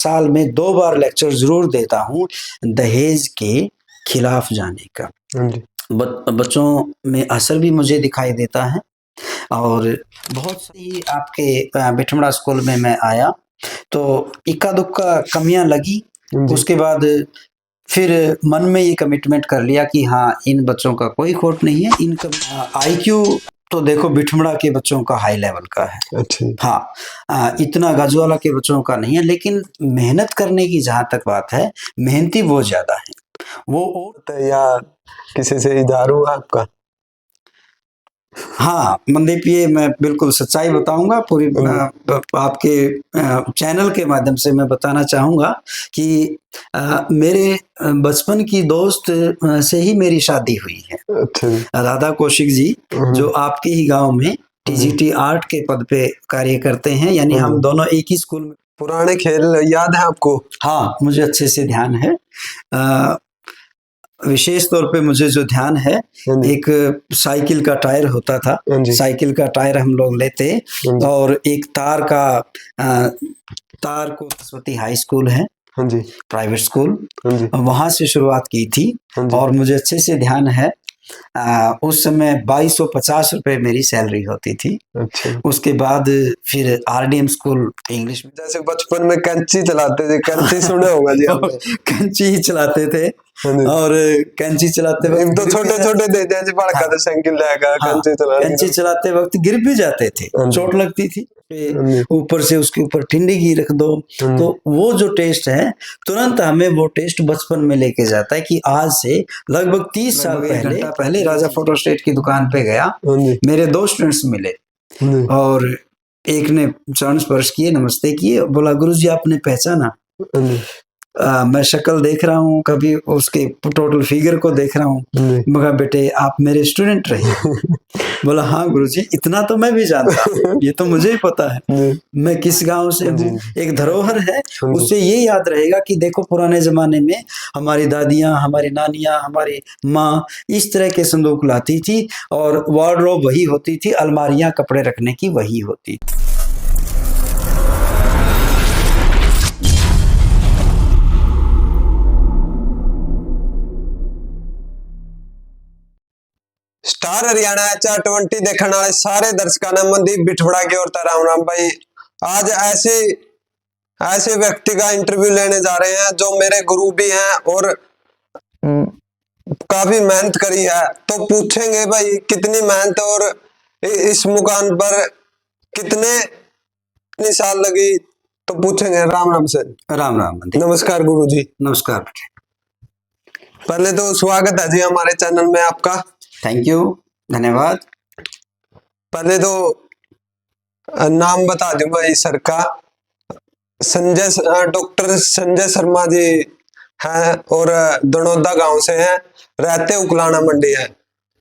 साल में 2 बार लेक्चर ज़रूर देता हूँ दहेज के खिलाफ जाने का। बच्चों में असर भी मुझे दिखाई देता है और बहुत सही आपके बिठमड़ा स्कूल में मैं आया तो इक्का-दुक्का कमियाँ लगी। उसके बाद फिर मन में ये कमिटमेंट कर लिया कि हाँ, इन बच्चों का कोई खोट नहीं है। इनका आईक्यू तो देखो बिठमड़ा के बच्चों का हाई लेवल का है। अच्छा। हाँ, इतना गाजूवाला के बच्चों का नहीं है, लेकिन मेहनत करने की जहाँ तक बात है, मेहनती वो ज़्यादा हैं। वो या किसी से इधार हुआ आपका? हाँ, मनदीप ये मैं बिल्कुल सच्चाई बताऊँगा पूरी आपके चैनल के माध्यम से मैं बताना चाहूँगा कि मेरे बचपन की दोस्त से ही मेरी शादी हुई है। अच्छा। राधा कौशिक जी जो आपके ही गाँव में टीजीटी आर्ट के पद पे कार्य करते हैं, यानी हम दोनों एक ही स्कूल में। पुराने खेल याद है आपको? हाँ, मुझे अच्छे से ध्यान है। विशेष तौर पे मुझे जो ध्यान है, एक साइकिल का टायर होता था, साइकिल का टायर हम लोग लेते और एक तार को सरस्वती हाई स्कूल है, प्राइवेट स्कूल, वहाँ से शुरुआत की थी और मुझे अच्छे से ध्यान है उस समय 2250 रुपए मेरी सैलरी होती थी। अच्छा। उसके बाद फिर आरडीएम स्कूल इंग्लिश में, जैसे बचपन में कैंची चलाते थे, कैंची सुना होगा जी आपने? कैंची ही चलाते थे और कैंची चलाते वक्त तो छोटे-छोटे थे, जैसे बड़का था साइकिल लेकर कैंची चलाते वक्त गिर भी जाते थे, चोट लगती थी। ऊपर से उसके ऊपर टिंडी रख दो, तो वो जो टेस्ट है तुरंत हमें वो टेस्ट बचपन में लेके जाता है कि आज से लगभग 30 साल पहले राजा फोटो स्टेट की दुकान पे गया, मेरे 2 स्टूडेंट्स मिले और एक ने चरण स्पर्श किए, नमस्ते किए, बोला गुरुजी आपने पहचाना? मैं शक्ल देख रहा हूँ, कभी उसके टोटल फिगर को देख रहा हूँ। मगर बेटे आप मेरे स्टूडेंट रहे। बोला हाँ गुरुजी, इतना तो मैं भी जानता हूँ, ये तो मुझे ही पता है मैं किस गांव से हूँ। एक धरोहर है, उससे ये याद रहेगा कि देखो पुराने जमाने में हमारी दादियाँ, हमारी नानियाँ, हमारी माँ इस तरह के संदूक लाती थी और वार्डरोब वही होती थी, अलमारियाँ कपड़े रखने की वही होती थी। स्टार हरियाणा HR20 देखने वाले सारे दर्शकों ने मनदीप बिठवड़ा की ओर राम राम भाई। आज ऐसे व्यक्ति का इंटरव्यू लेने जा रहे हैं जो मेरे गुरु भी हैं और काफी मेहनत करी है। तो पूछेंगे भाई कितनी मेहनत और इस मुकाम पर कितने साल लगी, तो पूछेंगे। राम राम सर। राम राम। नमस्कार गुरु जी। नमस्कार। पहले तो स्वागत है जी हमारे चैनल में आपका। थैंक यू, धन्यवाद। पहले तो नाम बता दूं भाई सर का, डॉक्टर संजय शर्मा जी हैं और दनौदा गांव से हैं, रहते उकलाना मंडी है।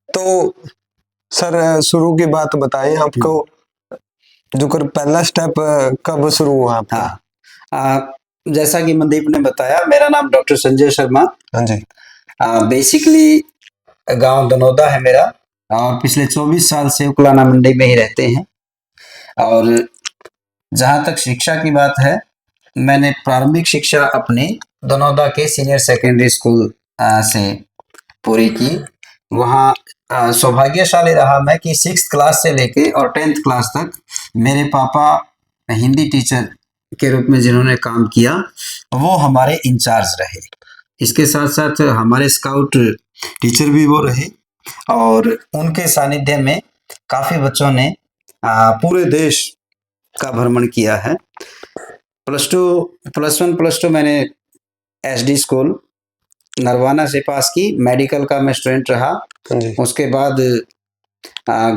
तो सर शुरू की बात बताएं, आपको जो पहला स्टेप कब शुरू हुआ आपका? हाँ, जैसा कि मनदीप ने बताया, मेरा नाम डॉक्टर संजय शर्मा। हाँ जी। बेसिकली गांव दनौदा है मेरा और पिछले 24 साल से उकलाना मंडी में ही रहते हैं। और जहाँ तक शिक्षा की बात है, मैंने प्रारंभिक शिक्षा अपने दनौदा के सीनियर सेकेंडरी स्कूल से पूरी की। वहाँ सौभाग्यशाली रहा मैं कि 6th क्लास से लेके और 10th क्लास तक मेरे पापा हिंदी टीचर के रूप में जिन्होंने काम किया, वो हमारे इंचार्ज रहे। इसके साथ साथ हमारे स्काउट टीचर भी वो रहे और उनके सानिध्य में काफ़ी बच्चों ने पूरे देश का भ्रमण किया है। +1 +2 मैंने SD स्कूल नरवाना से पास की, मेडिकल का मैं स्टूडेंट रहा। उसके बाद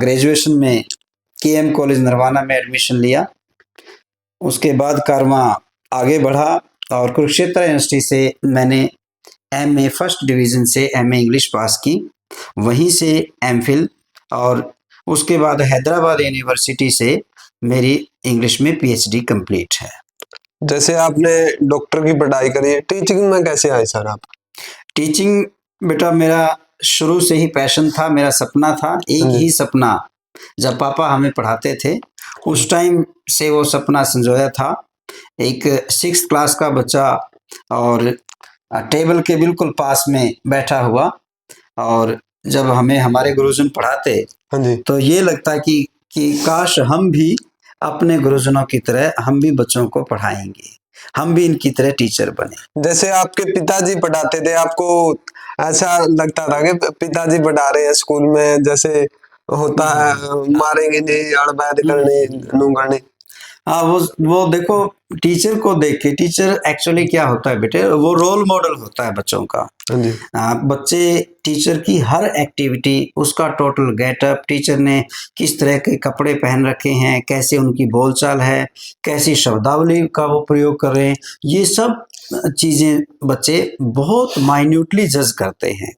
ग्रेजुएशन में KM कॉलेज नरवाना में एडमिशन लिया। उसके बाद कारवां आगे बढ़ा और कुरुक्षेत्र यूनिवर्सिटी से मैंने MA फर्स्ट डिवीज़न से MA इंग्लिश पास की, वहीं से MPhil और उसके बाद हैदराबाद यूनिवर्सिटी से मेरी इंग्लिश में PhD कंप्लीट है। जैसे आपने डॉक्टर की पढ़ाई करी, टीचिंग में कैसे आए सर आप? टीचिंग बेटा मेरा शुरू से ही पैशन था, मेरा सपना था। एक ही सपना, जब पापा हमें पढ़ाते थे उस टाइम से वो सपना संजोया था एक 6th क्लास का बच्चा और टेबल के बिल्कुल पास में बैठा हुआ, और जब हमें हमारे गुरुजन पढ़ाते हाँ जी। तो ये लगता कि काश हम भी अपने गुरुजनों की तरह हम भी बच्चों को पढ़ाएंगे, हम भी इनकी तरह टीचर बने। जैसे आपके पिताजी पढ़ाते थे, आपको ऐसा लगता था कि पिताजी पढ़ा रहे हैं स्कूल में, जैसे होता है मारेंगे नहीं, अड़बैद करनी, नू करनी। हाँ, वो देखो, टीचर को देख के, टीचर एक्चुअली क्या होता है बेटे, वो रोल मॉडल होता है बच्चों का। हाँ जी। बच्चे टीचर की हर एक्टिविटी, उसका टोटल गेटअप, टीचर ने किस तरह के कपड़े पहन रखे हैं, कैसे उनकी बोलचाल है, कैसी शब्दावली का वो प्रयोग कर रहे हैं, ये सब चीज़ें बच्चे बहुत माइन्यूटली जज करते हैं।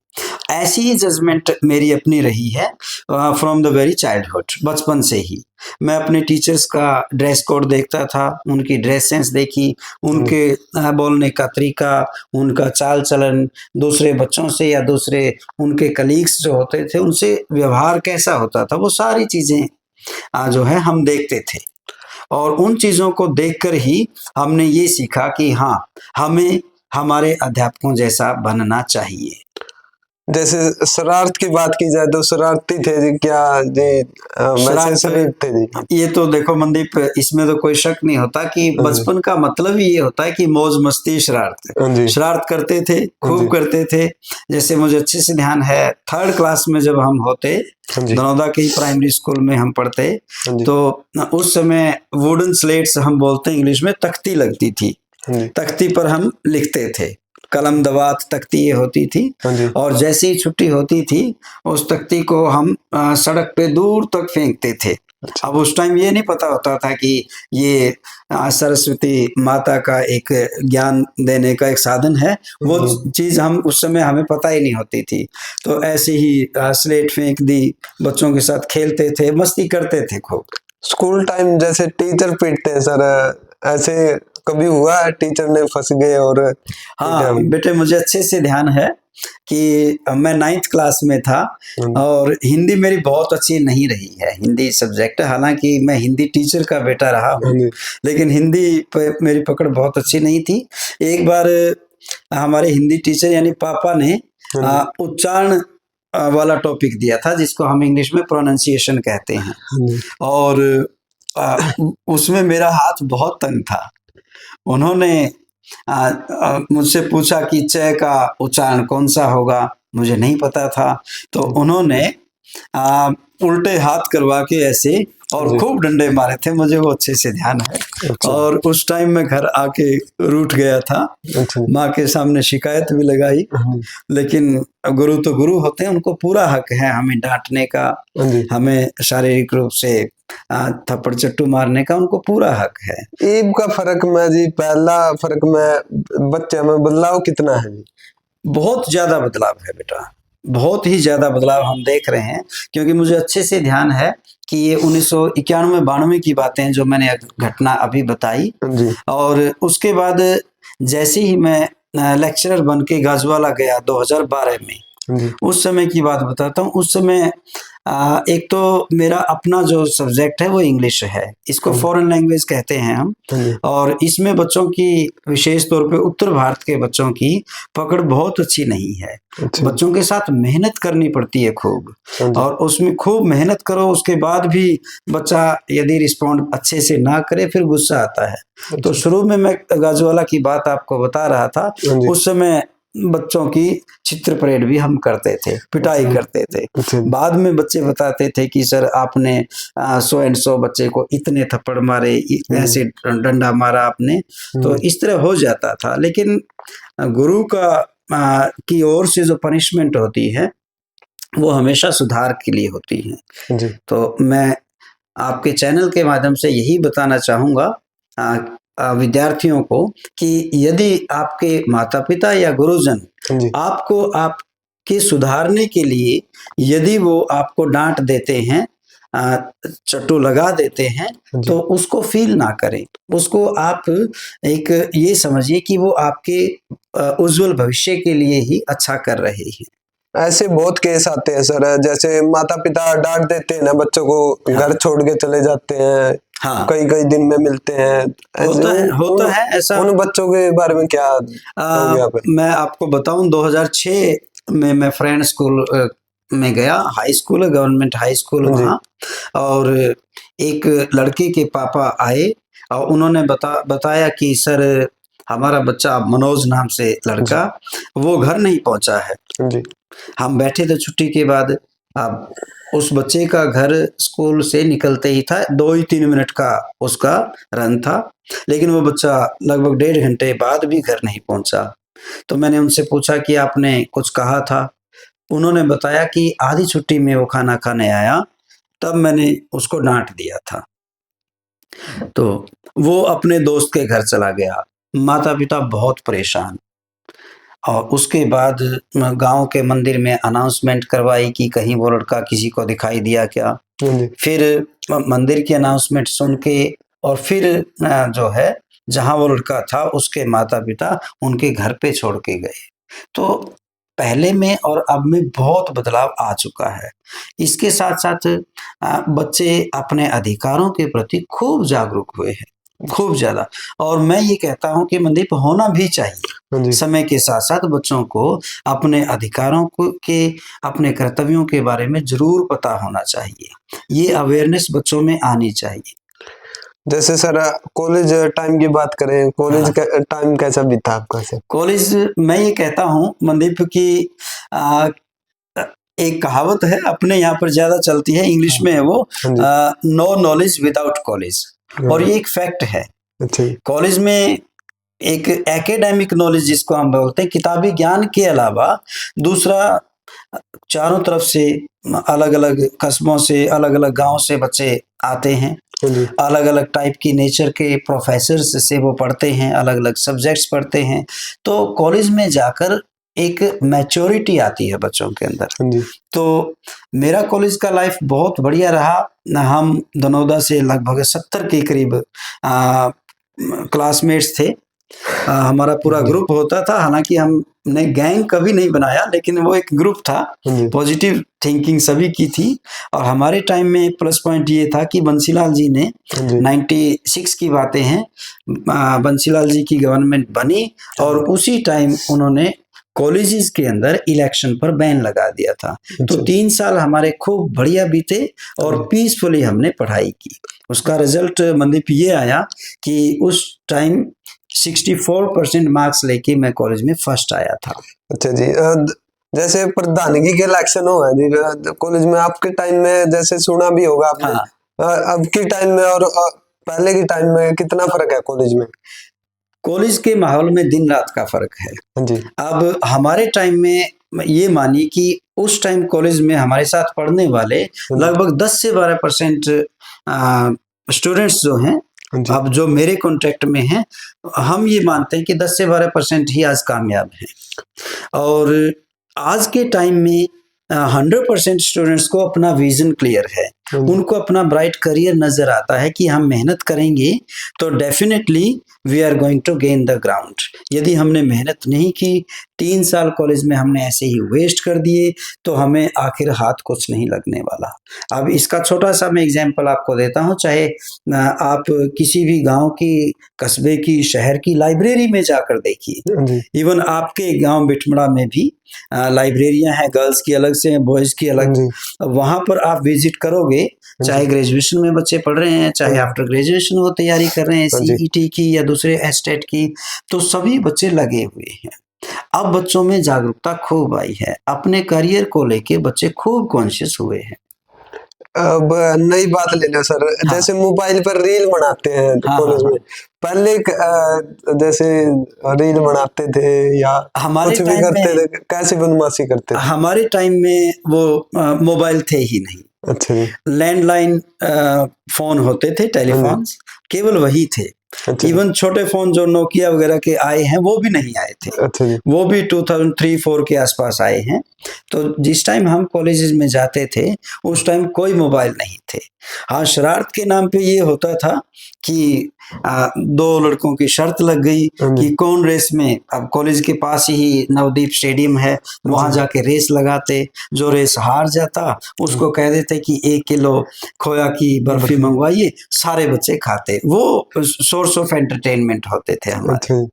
ऐसी ही जजमेंट मेरी अपनी रही है फ्रॉम द वेरी चाइल्डहुड, बचपन से ही। मैं अपने टीचर्स का ड्रेस कोड देखता था, उनकी ड्रेस सेंस देखी, उनके बोलने का तरीका, उनका चाल चलन, दूसरे बच्चों से या दूसरे उनके कलीग्स जो होते थे उनसे व्यवहार कैसा होता था, वो सारी चीज़ें जो है हम देखते थे। और उन चीज़ों को देखकर ही हमने ये सीखा कि हाँ, हमें हमारे अध्यापकों जैसा बनना चाहिए। जैसे शरारत की बात की जाए तो शरारती थे जी क्या जी? वैसे शरीफ थे जी? ये तो देखो मनदीप, इसमें तो कोई शक नहीं होता कि बचपन का मतलब ही ये होता है कि मौज मस्ती, शरारत शरारत करते थे, खूब करते थे। जैसे मुझे अच्छे से ध्यान है, 3rd क्लास में जब हम होते, दनौदा के ही प्राइमरी स्कूल में हम पढ़ते, तो उस समय वुडन स्लेट्स हम बोलते हैं इंग्लिश में, तख्ती लगती थी, तख्ती पर हम लिखते थे, कलम दवात तख्ती ये होती थी। और जैसे ही छुट्टी होती थी, उस तख्ती को हम सड़क पे दूर तक फेंकते थे। अब उस टाइम ये नहीं पता होता था कि ये सरस्वती माता का एक ज्ञान देने का एक साधन है, वो चीज़ हम उस समय हमें पता ही नहीं होती थी। तो ऐसे ही स्लेट फेंक दी, बच्चों के साथ खेलते थे, मस्ती करते थे खूब। स्कूल टाइम जैसे टीचर पीटते हैं सर, ऐसे कभी हुआ है टीचर ने फंस गए? और हाँ बेटे, मुझे अच्छे से ध्यान है कि मैं 9th क्लास में था और हिंदी मेरी बहुत अच्छी नहीं रही है, हिंदी सब्जेक्ट। हालांकि मैं हिंदी टीचर का बेटा रहा हूँ, लेकिन हिंदी पे मेरी पकड़ बहुत अच्छी नहीं थी। एक बार हमारे हिंदी टीचर यानी पापा ने उच्चारण वाला टॉपिक दिया था, जिसको हम इंग्लिश में प्रोनाउंसिएशन कहते हैं, और उसमें मेरा हाथ बहुत तंग था। उन्होंने मुझसे पूछा कि च का उच्चारण कौन सा होगा, मुझे नहीं पता था। तो उन्होंने उल्टे हाथ करवा के ऐसे और खूब डंडे मारे थे, मुझे वो अच्छे से ध्यान है। और उस टाइम मैं घर आके रूठ गया था, माँ के सामने शिकायत भी लगाई, लेकिन गुरु तो गुरु होते हैं, उनको पूरा हक है हमें डांटने का, हमें शारीरिक रूप से थप्पड़ चट्टू मारने का, उनको पूरा हक है। ईब का फर्क में जी, पहला फर्क में बच्चे में बदलाव कितना है? बहुत ज्यादा बदलाव है बेटा, बहुत ही ज्यादा बदलाव हम देख रहे हैं, क्योंकि मुझे अच्छे से ध्यान है कि ये 1991-92 की बातें जो मैंने घटना अभी बताई। और उसके बाद जैसे ही मैं लेक्चरर बन के गाजवाला गया 2012 में, उस समय की बात बताता हूँ। उस समय एक तो मेरा अपना जो सब्जेक्ट है वो इंग्लिश है, इसको फॉरेन लैंग्वेज कहते हैं हम, और इसमें बच्चों की, विशेष तौर पे उत्तर भारत के बच्चों की पकड़ बहुत अच्छी नहीं है। बच्चों के साथ मेहनत करनी पड़ती है खूब, और उसमें खूब मेहनत करो, उसके बाद भी बच्चा यदि रिस्पॉन्ड अच्छे से ना करे फिर गुस्सा आता है। तो शुरू में मैं गाजवाला की बात आपको बता रहा था, उस समय बच्चों की चित्र परेड भी हम करते थे, पिटाई करते थे। बाद में बच्चे बताते थे कि सर आपने 100 एंड 100 बच्चे को इतने थप्पड़ मारे, ऐसे डंडा मारा आपने, तो इस तरह हो जाता था। लेकिन गुरु का की ओर से जो पनिशमेंट होती है वो हमेशा सुधार के लिए होती है। तो मैं आपके चैनल के माध्यम से यही बताना चाहूँगा विद्यार्थियों को कि यदि आपके माता पिता या गुरुजन आपको आपके सुधारने के लिए यदि वो आपको डांट देते हैं, चट्टू लगा देते हैं, तो उसको फील ना करें, उसको आप एक ये समझिए कि वो आपके उज्जवल भविष्य के लिए ही अच्छा कर रहे हैं। ऐसे बहुत केस आते हैं सर, जैसे माता पिता डांट देते हैं ना बच्चों को, घर छोड़ के चले जाते हैं, हाँ कई कई दिन में मिलते हैं, होता है ऐसा। उन बच्चों के बारे में क्या कहोगे आप? मैं आपको बताऊं 2006 में मैं फ्रेंड स्कूल में गया, हाई स्कूल है, गवर्नमेंट हाई स्कूल जी। वहाँ, और एक लड़के के पापा आए और उन्होंने बताया कि सर हमारा बच्चा मनोज नाम से लड़का वो घर नहीं पहुंचा है। जी। हम बैठे थे छुट्टी के बाद, अब उस बच्चे का घर स्कूल से निकलते ही था, 2 ही 3 मिनट का उसका रन था, लेकिन वो बच्चा लगभग 1.5 घंटे बाद भी घर नहीं पहुंचा। तो मैंने उनसे पूछा कि आपने कुछ कहा था? उन्होंने बताया कि आधी छुट्टी में वो खाना खाने आया, तब मैंने उसको डांट दिया था। तो वो अपने दोस्त के घर चला गया, माता पिता बहुत परेशान, और उसके बाद गांव के मंदिर में अनाउंसमेंट करवाई कि कहीं वो लड़का किसी को दिखाई दिया क्या। फिर मंदिर की अनाउंसमेंट सुन के और फिर जो है जहां वो लड़का था उसके माता पिता उनके घर पे छोड़ के गए। तो पहले में और अब में बहुत बदलाव आ चुका है। इसके साथ साथ बच्चे अपने अधिकारों के प्रति खूब जागरूक हुए हैं, खूब ज्यादा, और मैं ये कहता हूँ कि मनदीप होना भी चाहिए। समय के साथ साथ बच्चों को अपने अधिकारों को के अपने कर्तव्यों के बारे में जरूर पता होना चाहिए, ये अवेयरनेस बच्चों में आनी चाहिए। जैसे सर कॉलेज टाइम की बात करें, कॉलेज का टाइम कैसा बीता आपका सर? कॉलेज मैं ये कहता हूँ मनदीप की एक कहावत है अपने यहाँ पर ज्यादा चलती है, इंग्लिश में है वो, नो नॉलेज विदाउट कॉलेज, और ये एक फैक्ट है। कॉलेज में एक एकेडमिक नॉलेज जिसको हम बोलते हैं, किताबी ज्ञान के अलावा दूसरा चारों तरफ से अलग अलग कस्बों से, अलग अलग गांव से बच्चे आते हैं, अलग अलग टाइप की नेचर के प्रोफेसर्स से वो पढ़ते हैं, अलग अलग सब्जेक्ट्स पढ़ते हैं। तो कॉलेज में जाकर एक मैच्योरिटी आती है बच्चों के अंदर। तो मेरा कॉलेज का लाइफ बहुत बढ़िया रहा। हम दनौदा से लगभग 70 के करीब क्लासमेट्स थे। हमारा पूरा ग्रुप होता था, हालांकि हमने गैंग कभी नहीं बनाया, लेकिन वो एक ग्रुप था, पॉजिटिव थिंकिंग सभी की थी। और हमारे टाइम में प्लस पॉइंट ये था कि बंसीलाल जी ने 96 की बातें हैं, बंसीलाल जी की गवर्नमेंट बनी और उसी टाइम उन्होंने कॉलेजेस के अंदर इलेक्शन पर बैन लगा दिया था। तो 3 साल हमारे खूब बढ़िया बीते और पीसफुली हमने पढ़ाई की। उसका रिजल्ट मनदीप ये आया कि उस टाइम 64% मार्क्स लेके मैं कॉलेज में फर्स्ट आया था। अच्छा जी। जैसे प्रधानगी के इलेक्शन हुआ जी कॉलेज में, आपके टाइम में जैसे सुना भी होगा आपने। अब के टाइम में और पहले के टाइम में कितना फर्क है कॉलेज में? कॉलेज के माहौल में दिन रात का फर्क है जी। अब हमारे टाइम में ये मानिए कि उस टाइम कॉलेज में हमारे साथ पढ़ने वाले लगभग 10 से 12% स्टूडेंट्स जो हैं, अब जो मेरे कॉन्टेक्ट में हैं, हम ये मानते हैं कि 10 से 12% ही आज कामयाब हैं। और आज के टाइम में 100% स्टूडेंट्स को अपना विजन क्लियर है, उनको अपना ब्राइट करियर नजर आता है कि हम मेहनत करेंगे तो definitely we are going to gain the ground. यदि हमने मेहनत नहीं की, 3 साल कॉलेज में हमने ऐसे ही वेस्ट कर दिए, तो हमें आखिर हाथ कुछ नहीं लगने वाला। अब इसका छोटा सा मैं एग्जांपल आपको देता हूँ। चाहे आप किसी भी गांव की, कस्बे की, शहर की लाइब्रेरी में जाकर देखिए, इवन आपके गांव बिटमड़ा में भी लाइब्रेरियां हैं, गर्ल्स की अलग से, बॉयज की अलग। वहां पर आप विजिट करोगे, चाहे ग्रेजुएशन में बच्चे पढ़ रहे हैं, चाहे आफ्टर ग्रेजुएशन वो तैयारी कर रहे हैं सीईटी की या दूसरे एस्टेट की, तो सभी बच्चे लगे हुए हैं। अब बच्चों में जागरूकता खूब आई है, अपने करियर को लेके बच्चे खूब कॉन्शियस हुए हैं। अब नई बात ले लो सर। जैसे मोबाइल पर रील बनाते हैं कॉलेज में, पहले जैसे रील बनाते थे या कुछ भी करते थे, कैसे बदमाशी करते थे? हमारे टाइम में वो मोबाइल थे ही नहीं। अच्छा जी। लैंडलाइन फोन होते थे, टेलीफोन्स केवल वही थे। अच्छा इवन छोटे फोन जो नोकिया वगैरह के आए हैं वो भी नहीं आए थे, अच्छा जी, वो भी 2003-4 के आसपास आए हैं। तो जिस टाइम हम कॉलेजेस में जाते थे उस टाइम कोई मोबाइल नहीं थे। हाँ, शरारत के नाम पे ये होता था कि दो लड़कों की शर्त लग गई हाँ जी, कि कौन रेस में, अब कॉलेज के पास ही नवदीप स्टेडियम है, वहां जी, जाके रेस लगाते, जो रेस हार जाता उसको कह देते कि 1 किलो खोया की बर्फी बर्फी, मंगवाइए, सारे बच्चे खाते। वो सोर्स ऑफ एंटरटेनमेंट होते थे हमारे। अच्छा जी,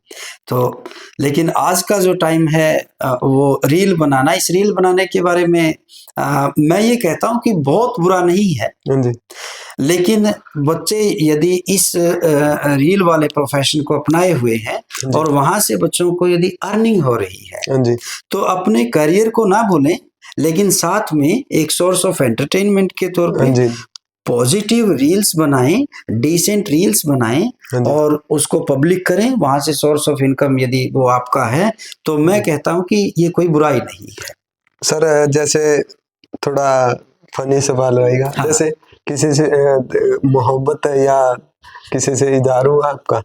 तो लेकिन आज का जो टाइम है वो रील बनाना, इस रील बनाने के बारे में मैं ये कहता हूँ कि बहुत बुरा नहीं है, हाँ जी, लेकिन बच्चे यदि इस रील वाले प्रोफेशन को अपनाए हुए हैं हाँ जी, और वहां से बच्चों को यदि अर्निंग हो रही है हाँ जी, तो अपने करियर को ना भूलें, लेकिन साथ में एक सोर्स ऑफ एंटरटेनमेंट के तौर हाँ पे जी, पॉजिटिव रील्स बनाएं, डिसेंट रील्स बनाएं हाँ जी, और उसको पब्लिक करें। वहां से सोर्स ऑफ इनकम यदि वो आपका है तो मैं कहता हूं कि ये कोई बुराई नहीं है। सर जैसे थोड़ा फनी सवाल रहेगा, हाँ जैसे किसी से मोहब्बत है या किसी से इजहार हुआ आपका?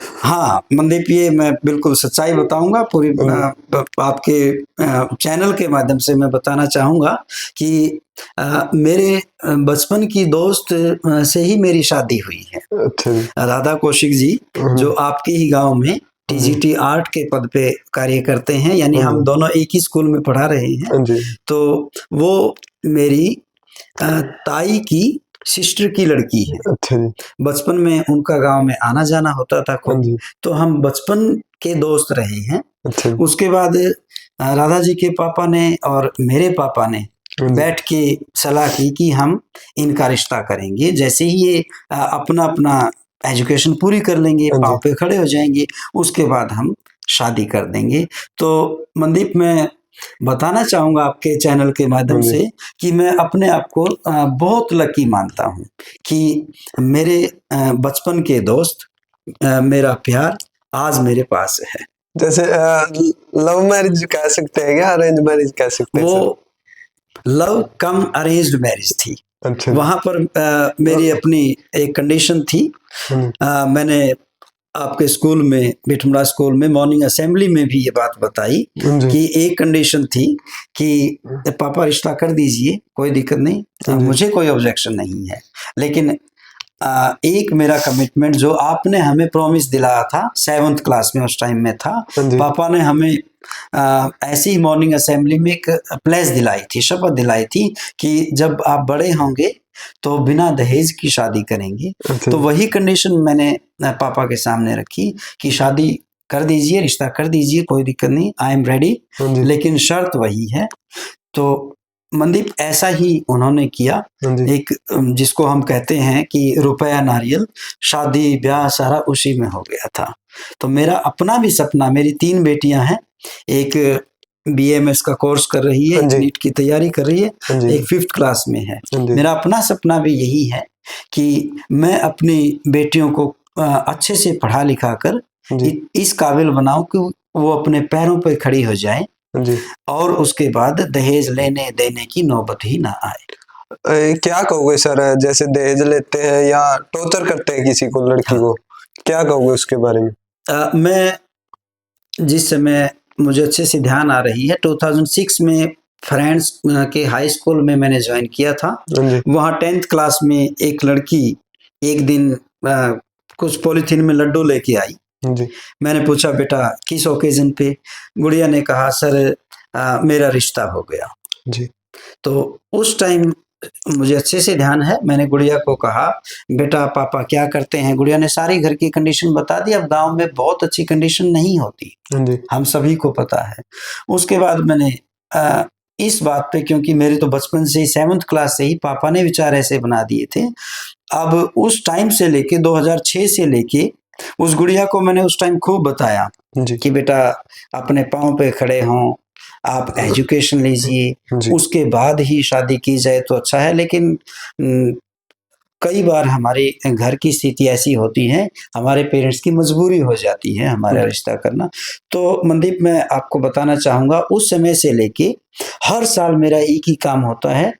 हाँ, मनदीप, ये मैं बिल्कुल सच्चाई बताऊंगा, पूरी हाँ जी, आपके चैनल के माध्यम से मैं बताना चाहूंगा कि मेरे बचपन की दोस्त से ही मेरी शादी हुई है। अच्छा जी, राधा कौशिक जी, हाँ जो जी, आपके ही गांव में हाँ जी, टीजीटी आर्ट के पद पे कार्य करते हैं, यानी हाँ हम जी, दोनों एक ही स्कूल में पढ़ा रहे हैं। हाँ जी, तो वो मेरी ताई की सिस्टर की लड़की है। अच्छा जी, बचपन में उनका गांव में आना जाना होता था हाँ खूब, जी, तो हम बचपन के दोस्त रहे हैं। अच्छा जी, उसके बाद राधा जी के पापा ने और मेरे पापा ने हाँ जी, बैठ के सलाह की कि हम इनका रिश्ता करेंगे, जैसे ही ये अपना अपना एजुकेशन पूरी कर लेंगे, हाँ जी, पाँव पे खड़े हो जाएंगे, उसके बाद हम शादी कर देंगे। तो मनदीप, मैं बताना चाहूँगा आपके चैनल के माध्यम हाँ जी, से कि मैं अपने आप को बहुत लकी मानता हूँ कि मेरे बचपन के दोस्त, मेरा प्यार आज मेरे पास है। जैसे लव मैरिज कह सकते हैं क्या, अरेंज मैरिज कह सकते हैं वो सर? लव कम अरेंज्ड मैरिज थी। अच्छा जी, वहाँ पर मेरी अपनी एक कंडीशन थी। हाँ जी, मैंने आपके स्कूल में, बिठमरा स्कूल में मॉर्निंग असेंबली में भी ये बात बताई हाँ जी, कि एक कंडीशन थी कि पापा रिश्ता कर दीजिए, कोई दिक्कत नहीं, हाँ जी, मुझे कोई ऑब्जेक्शन नहीं है, लेकिन एक मेरा कमिटमेंट जो आपने हमें प्रॉमिस दिलाया था, 7th क्लास में उस टाइम में था, हाँ जी, पापा ने हमें ऐसी ही मॉर्निंग असेंबली में एक प्लेस दिलाई थी, शपथ दिलाई थी कि जब आप बड़े होंगे तो बिना दहेज की शादी करेंगे। अच्छा तो जी, वही कंडीशन मैंने पापा के सामने रखी कि शादी कर दीजिए, रिश्ता कर दीजिए, कोई दिक्कत नहीं, आई एम रेडी, हाँ जी, लेकिन शर्त वही है। तो मनदीप, ऐसा ही उन्होंने किया। हाँ जी, एक जिसको हम कहते हैं कि रुपया नारियल, शादी ब्याह सारा उसी में हो गया था। तो मेरा अपना भी सपना, मेरी 3 बेटियां हैं, एक बीएमएस का कोर्स कर रही है, हाँ एक जी, नीट की तैयारी कर रही है, हाँ जी, एक 5th क्लास में है। हाँ जी, मेरा अपना सपना भी यही है कि मैं अपनी बेटियों को अच्छे से पढ़ा लिखा कर हाँ जी, इस काबिल बनाऊं कि वो अपने पैरों पर खड़ी हो जाए हाँ जी। और उसके बाद दहेज लेने देने की नौबत ही ना आए। क्या कहोगे सर, जैसे दहेज लेते हैं या टॉर्चर करते हैं किसी को, लड़की हाँ, को, क्या कहोगे उसके बारे में? मैं जिस समय, मुझे अच्छे से ध्यान आ रही है, 2006 में फ्रेंड्स के हाई स्कूल में मैंने ज्वाइन किया था। हाँ जी, वहाँ 10th क्लास में एक लड़की एक दिन कुछ पॉलीथीन में लड्डू लेके आई। हाँ जी, मैंने पूछा, बेटा किस ओकेजन पे? गुड़िया ने कहा, सर मेरा रिश्ता हो गया। जी, तो उस टाइम मुझे अच्छे से ध्यान है, मैंने गुड़िया को कहा, बेटा पापा क्या करते हैं? गुड़िया ने सारी घर की कंडीशन बता दी। अब गांव में बहुत अच्छी कंडीशन नहीं होती, हाँ जी, हम सभी को पता है। उसके बाद मैंने इस बात पे, क्योंकि मेरे तो बचपन से ही 7th क्लास से ही पापा ने विचार ऐसे बना दिए थे। अब उस टाइम से लेके 2006 से लेके उस गुड़िया को मैंने उस टाइम खूब बताया जी, कि बेटा अपने पाँव पे खड़े हों, आप एजुकेशन लीजिए, जी, उसके बाद ही शादी की जाए तो अच्छा है। लेकिन कई बार हमारे घर की स्थिति ऐसी होती है, हमारे पेरेंट्स की मजबूरी हो जाती है हमारा रिश्ता करना। तो मनदीप, मैं आपको बताना चाहूँगा, उस समय से लेके हर साल मेरा एक ही काम होता है,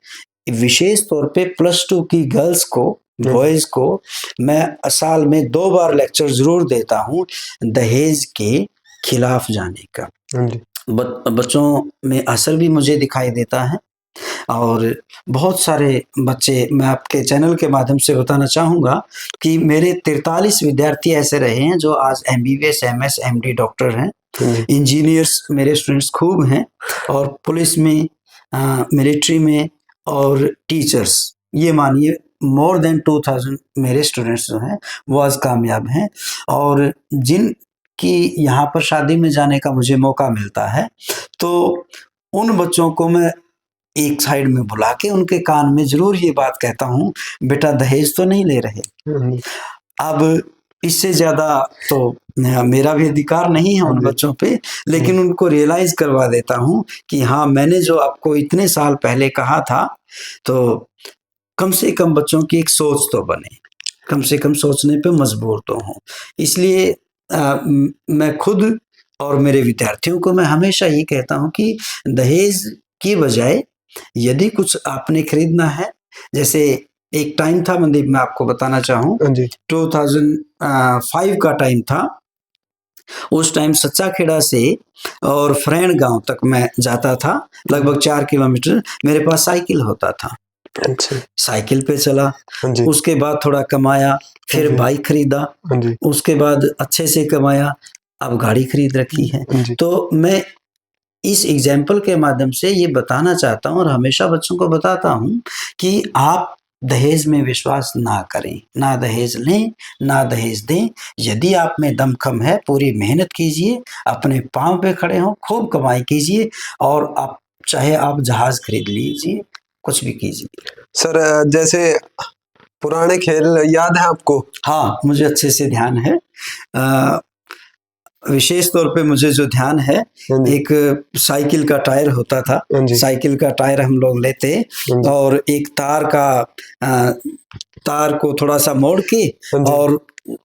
विशेष तौर पे +2 की गर्ल्स को बॉयज को मैं साल में 2 बार लेक्चर जरूर देता हूँ दहेज के खिलाफ जाने का। बच्चों में असर भी मुझे दिखाई देता है और बहुत सारे बच्चे, मैं आपके चैनल के माध्यम से बताना चाहूँगा कि मेरे 43 विद्यार्थी ऐसे रहे हैं जो आज MBBS, MS, MD डॉक्टर हैं, इंजीनियर्स मेरे स्टूडेंट्स खूब हैं, और पुलिस में, मिलिट्री में और टीचर्स, ये मानिए मोर देन 2000 मेरे स्टूडेंट्स जो हैं वो आज कामयाब हैं। और जिनकी यहाँ पर शादी में जाने का मुझे मौका मिलता है तो उन बच्चों को मैं एक साइड में बुला के उनके कान में जरूर ये बात कहता हूँ, बेटा दहेज तो नहीं ले रहे। अब इससे ज्यादा तो मेरा भी अधिकार नहीं है उन बच्चों पे, लेकिन उनको रियलाइज करवा देता हूँ कि हाँ, मैंने जो आपको इतने साल पहले कहा था, तो कम से कम बच्चों की एक सोच तो बने, कम से कम सोचने पे मजबूर तो हों। इसलिए मैं खुद और मेरे विद्यार्थियों को मैं हमेशा ये कहता हूँ कि दहेज की बजाय यदि कुछ आपने खरीदना है, जैसे एक टाइम था मनदीप, मैं आपको बताना चाहूँ 2005 का टाइम था। उस टाइम सच्चा खेड़ा से और फ्रेंड गांव तक मैं जाता था, लगभग 4 किलोमीटर। मेरे पास साइकिल होता था, साइकिल पे चला, उसके बाद थोड़ा कमाया, फिर बाइक खरीदा, उसके बाद अच्छे से कमाया, अब गाड़ी खरीद रखी है। तो मैं इस एग्जाम्पल के माध्यम से ये बताना चाहता हूँ और हमेशा बच्चों को बताता हूँ कि आप दहेज में विश्वास ना करें, ना दहेज लें, ना दहेज दें। यदि आप में दमखम है, पूरी मेहनत कीजिए, अपने पाँव पे खड़े हों, खूब कमाई कीजिए, और आप चाहे आप जहाज खरीद लीजिए, कुछ भी कीजिए। सर, जैसे पुराने खेल याद है आपको? हाँ, मुझे अच्छे से ध्यान है। विशेष तौर पे मुझे जो ध्यान है, एक साइकिल का टायर होता था, साइकिल का टायर हम लोग लेते और एक तार को थोड़ा सा मोड़ के और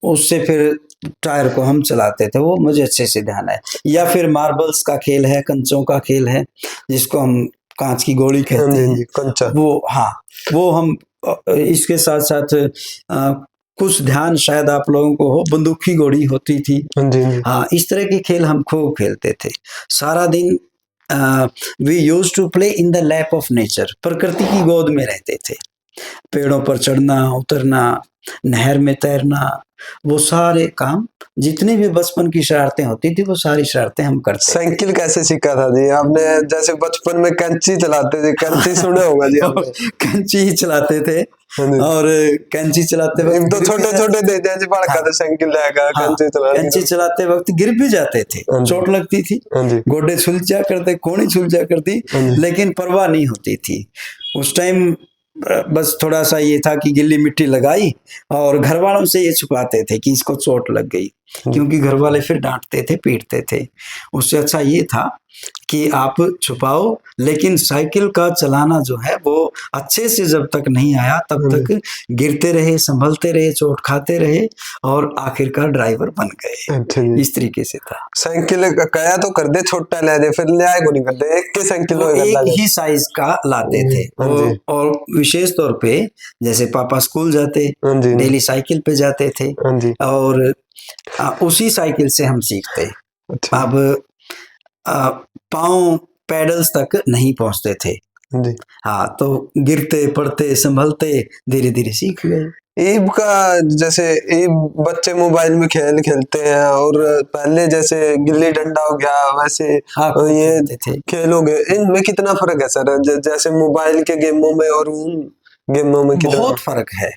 उससे फिर टायर को हम चलाते थे, वो मुझे अच्छे से ध्यान है। या फिर मार्बल्स का खेल है, कंचों का खेल है, जिसको हम कांच की गोली कहते हैं, कंचा, वो, हाँ, वो हम इसके साथ साथ कुछ ध्यान शायद आप लोगों को हो, बंदूक की गोली होती थी। हाँ, इस तरह के खेल हम खूब खेलते थे सारा दिन। We used to play in the lap of nature, प्रकृति की गोद में रहते थे। पेड़ों पर चढ़ना, उतरना, नहर में तैरना, वो सारे काम, जितनी भी बचपन की शरारतें होती थी, वो सारी शरारतें हम करते। साइकिल कैसे सीखा था जी आपने? जैसे बचपन में कैंची चलाते थे, कैंची सुना होगा जी आपने? कैंची ही चलाते थे, और कैंची चलाते वक्त तो छोटे-छोटे थे, जैसे बड़का था साइकिल लेगा, कैंची चलाते वक्त गिर भी जाते थे, चोट लगती थी, गोडे छूल जा करते, कोहनी छूल जा करती, लेकिन परवाह नहीं होती थी उस टाइम। बस थोड़ा सा ये था कि गिल्ली मिट्टी लगाई और घर वालों से ये छुपाते थे कि इसको चोट लग गई, क्योंकि घर वाले फिर डांटते थे, पीटते थे। उससे अच्छा ये था कि आप छुपाओ, लेकिन साइकिल का चलाना जो है वो अच्छे से जब तक नहीं आया तब तक गिरते रहे, संभलते रहे, चोट खाते रहे और आखिरकार ड्राइवर बन गए। इस तरीके से था। साइकिल कया तो कर दे, छोटा ले दे, फिर ले आए को नहीं करते, एक के साइकिल एक ही साइज का लाते थे। और विशेष तौर पे जैसे पापा स्कूल जाते, डेली साइकिल पे जाते थे और उसी साइकिल से हम सीखते। अब पाँव पेडल्स तक नहीं पहुंचते थे, हाँ, तो गिरते पड़ते संभलते धीरे धीरे सीख गए। ईब का, जैसे ईब बच्चे मोबाइल में खेल खेलते हैं और पहले जैसे गिल्ली डंडा हो गया, वैसे ये खेल हो गए, इनमें कितना फर्क है सर? जैसे मोबाइल के गेमों में और उन गेमों में कितना? बहुत फर्क है।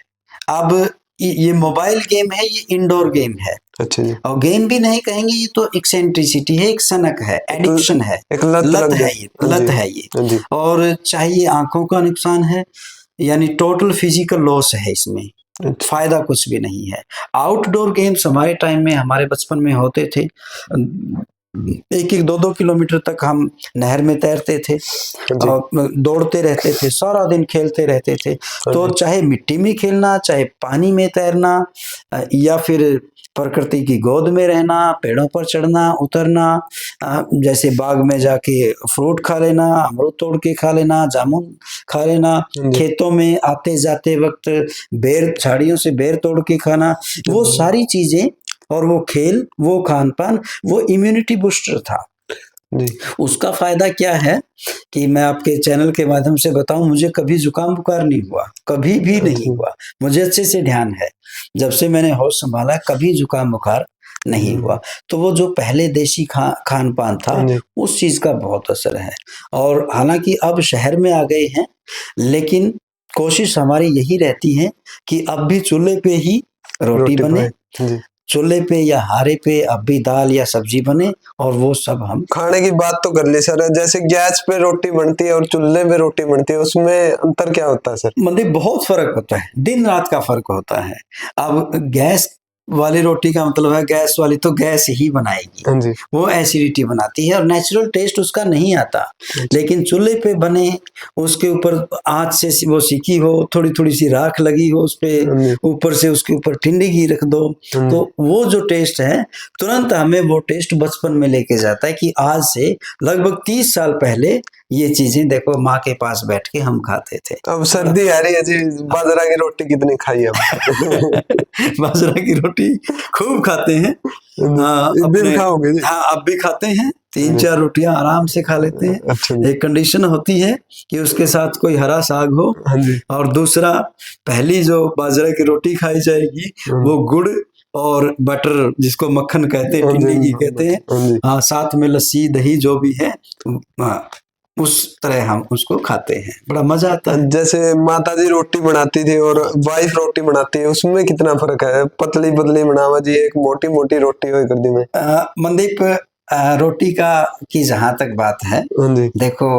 अब ये मोबाइल गेम है, ये इंडोर गेम है। अच्छा जी। और गेम भी नहीं कहेंगे, ये तो एक्सेंट्रिसिटी है, एक सनक है, एडिक्शन है, एक लत है, ये लत है ये। और चाहे आंखों का नुकसान है, यानी टोटल फिजिकल लॉस है इसमें, फायदा कुछ भी नहीं है। आउटडोर गेम्स हमारे टाइम में, हमारे बचपन में होते थे, एक एक 2-2 किलोमीटर तक हम नहर में तैरते थे जी। और दौड़ते रहते थे, सारा दिन खेलते रहते थे। तो चाहे मिट्टी में खेलना, चाहे पानी में तैरना, या फिर प्रकृति की गोद में रहना, पेड़ों पर चढ़ना उतरना, जैसे बाग में जाके फ्रूट खा लेना, अमरूद तोड़ के खा लेना, जामुन खा लेना, खेतों में आते जाते वक्त बेर, झाड़ियों से बेर तोड़ के खाना, वो सारी चीजें और वो खेल, वो खान पान, वो इम्यूनिटी बूस्टर था। जी। उसका फायदा क्या है कि मैं आपके चैनल के माध्यम से बताऊं, मुझे कभी जुकाम बुखार नहीं हुआ, कभी भी नहीं हुआ, मुझे अच्छे से ध्यान है। जब से मैंने होश संभाला कभी जुकाम बुखार नहीं हुआ। तो वो जो पहले देसी खान पान था, उस चीज का बहुत असर है। और हालांकि अब शहर में आ गए हैं, लेकिन कोशिश हमारी यही रहती है कि अब भी चूल्हे पे ही रोटी बने, चूल्हे पे या हारे पे अब भी दाल या सब्जी बने, और वो सब हम खाने की बात तो कर ली सर। जैसे गैस पे रोटी बनती है और चूल्हे पे रोटी बनती है, उसमें अंतर क्या होता है सर? मतलब बहुत फर्क होता है, दिन रात का फर्क होता है। अब गैस वाली रोटी का मतलब है गैस वाली तो गैस ही बनाएगी, वो एसिडिटी बनाती है और नेचुरल टेस्ट उसका नहीं आता। लेकिन चूल्हे पे बने, उसके ऊपर आंच से वो सीखी हो, थोड़ी थोड़ी सी राख लगी हो उस पे, ऊपर से उसके ऊपर ठंडी घी रख दो, तो वो जो टेस्ट है तुरंत हमें वो टेस्ट बचपन में लेके जाता है कि आज से लगभग 30 साल पहले ये चीजें देखो माँ के पास बैठ के हम खाते थे। अब सर्दी आ रही है जी, बाजरा की रोटी कितनी खाई अब? बाजरा की रोटी खूब खाते हैं। खाओगे जी? हाँ, अब भी खाते हैं, 3-4 रोटियां आराम से खा लेते हैं। अच्छा। एक कंडीशन होती है कि उसके साथ कोई हरा साग हो, और दूसरा पहली जो बाजरा की रोटी खाई जाएगी वो गुड़ और बटर, जिसको मक्खन कहते हैं, टिंडी घी कहते हैं, हाँ, साथ में लस्सी दही जो भी है, उस तरह हम उसको खाते हैं, बड़ा मजा आता है। जैसे माता जी रोटी बनाती थी और वाइफ रोटी बनाती है, उसमें कितना फर्क है? पतली पतली बनावा जी, एक मोटी मोटी रोटी हो कर दी में। मनदीप, रोटी का की जहां तक बात है, देखो,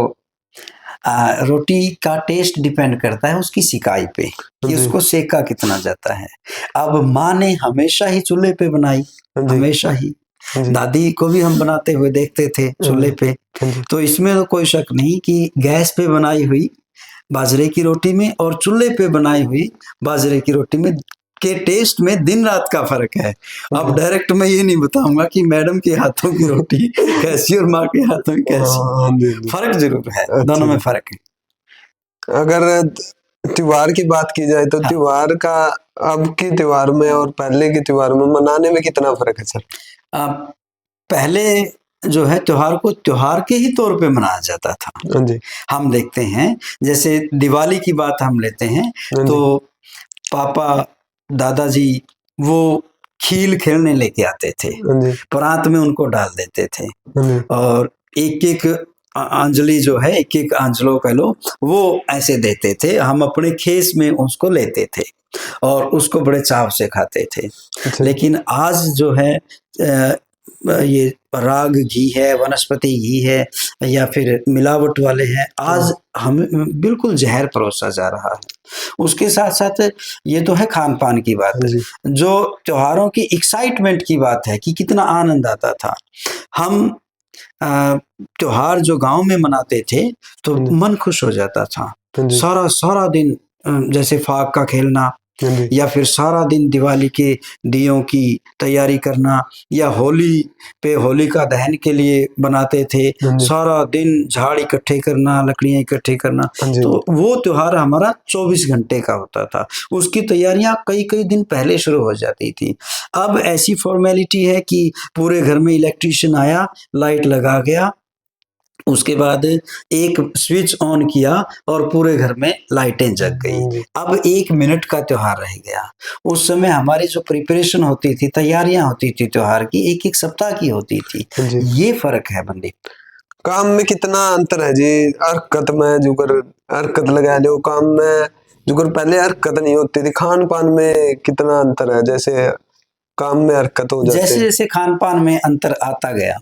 रोटी का टेस्ट डिपेंड करता है उसकी सिकाई पे कि उसको सेका कितना जाता है। अब माँ ने हमेशा ही चूल्हे पे बनाई, हमेशा ही, दादी को भी हम बनाते हुए देखते थे चूल्हे पे, तो इसमें तो कोई शक नहीं कि गैस पे बनाई हुई बाजरे की रोटी में और चूल्हे पे बनाई हुई बाजरे की रोटी में के टेस्ट में दिन रात का फर्क है। अब डायरेक्ट मैं ये नहीं बताऊंगा कि मैडम के हाथों की रोटी कैसी और माँ के हाथों की कैसी, फर्क जरूर है, दोनों में फर्क है। अगर त्योहार की बात की जाए तो त्योहार का अब के त्योहार में और पहले के त्योहार में मनाने में कितना फर्क है सर? पहले जो है त्योहार को त्योहार के ही तौर पे मनाया जाता था। हम देखते हैं, जैसे दिवाली की बात हम लेते हैं, तो पापा दादाजी वो खील खेलने लेके आते थे, परात में उनको डाल देते थे, और एक एक अंजलि जो है, एक एक आंचलो कह लो, वो ऐसे देते थे। हम अपने खेस में उसको लेते थे और उसको बड़े चाव से खाते थे। लेकिन आज जो है ये राग घी है, वनस्पति घी है, या फिर मिलावट वाले हैं, आज हमें बिल्कुल जहर परोसा जा रहा है। उसके साथ साथ ये तो है खान पान की बात, जो त्योहारों की एक्साइटमेंट की बात है कि कितना आनंद आता था। हम त्योहार जो गांव में मनाते थे तो मन खुश हो जाता था, सारा दिन, जैसे फाग का खेलना, या फिर सारा दिन दिवाली के दियों की तैयारी करना, या होली पे होलिका दहन के लिए बनाते थे, सारा दिन झाड़ इकट्ठे करना, लकड़ियां इकट्ठे करना। तो वो त्योहार हमारा 24 घंटे का होता था, उसकी तैयारियां कई कई दिन पहले शुरू हो जाती थी। अब ऐसी फॉर्मेलिटी है कि पूरे घर में इलेक्ट्रिशियन आया, लाइट लगा गया, उसके बाद एक स्विच ऑन किया और पूरे घर में लाइटें जग गई। अब 1 मिनट का त्योहार रह गया। उस समय हमारी जो प्रिपरेशन होती थी, तैयारियां होती थी त्योहार की, एक एक सप्ताह की होती थी। ये फर्क है बंदी। काम में कितना अंतर है जी? हरकत में जुगर हरकत लगा लो, काम में जुगर पहले हरकत नहीं होती थी। खान पान में कितना अंतर है? जैसे काम में हरकत हो जाती है, जैसे जैसे खान पान में अंतर आता गया,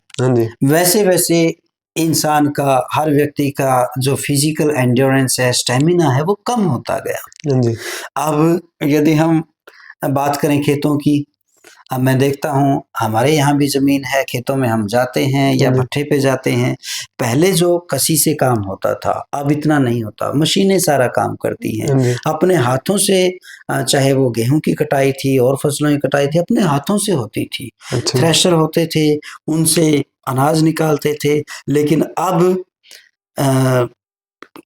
वैसे वैसे इंसान का, हर व्यक्ति का जो फिजिकल एंड्योरेंस है, स्टेमिना है, वो कम होता गया। अब यदि हम बात करें खेतों की, अब मैं देखता हूँ हमारे यहाँ भी जमीन है, खेतों में हम जाते हैं या जी। भट्ठे पे जाते हैं। पहले जो कसी से काम होता था, अब इतना नहीं होता, मशीनें सारा काम करती हैं। जी। अपने हाथों से चाहे वो गेहूं की कटाई थी और फसलों की कटाई थी, अपने हाथों से होती थी। अच्छा। थ्रेशर होते थे, उनसे अनाज निकालते थे। लेकिन अब अ,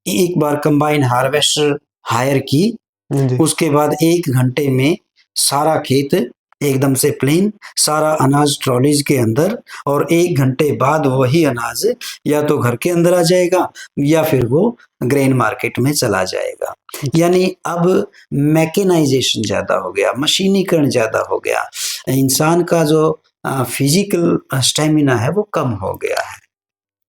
एक बार कंबाइन हार्वेस्टर हायर की, जी। उसके बाद 1 घंटे में सारा खेत एकदम से प्लेन, सारा अनाज ट्रॉलीज के अंदर, और 1 घंटे बाद वही अनाज या तो घर के अंदर आ जाएगा या फिर वो ग्रेन मार्केट में चला जाएगा। यानी अब मैकेनाइजेशन ज़्यादा हो गया, मशीनीकरण ज़्यादा हो गया। इंसान का जो फिजिकल स्टेमिना है वो कम हो गया है।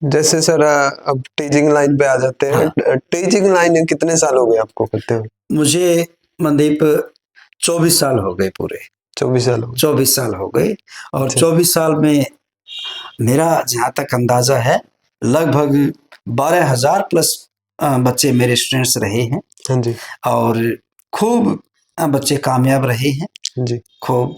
जैसे सर अब टीचिंग लाइन पे आ जाते हैं। हाँ। टीचिंग लाइन कितने साल हो गए आपको करते हुए? मुझे मनदीप 24 साल हो गए पूरे। 24 साल हो गए। 24 साल हो गए, और अच्छा। 24 साल में मेरा जहाँ तक अंदाज़ा है लगभग 12,000 प्लस बच्चे मेरे स्टूडेंट्स रहे हैं, हाँ जी। और खूब बच्चे कामयाब रहे हैं, जी। खूब।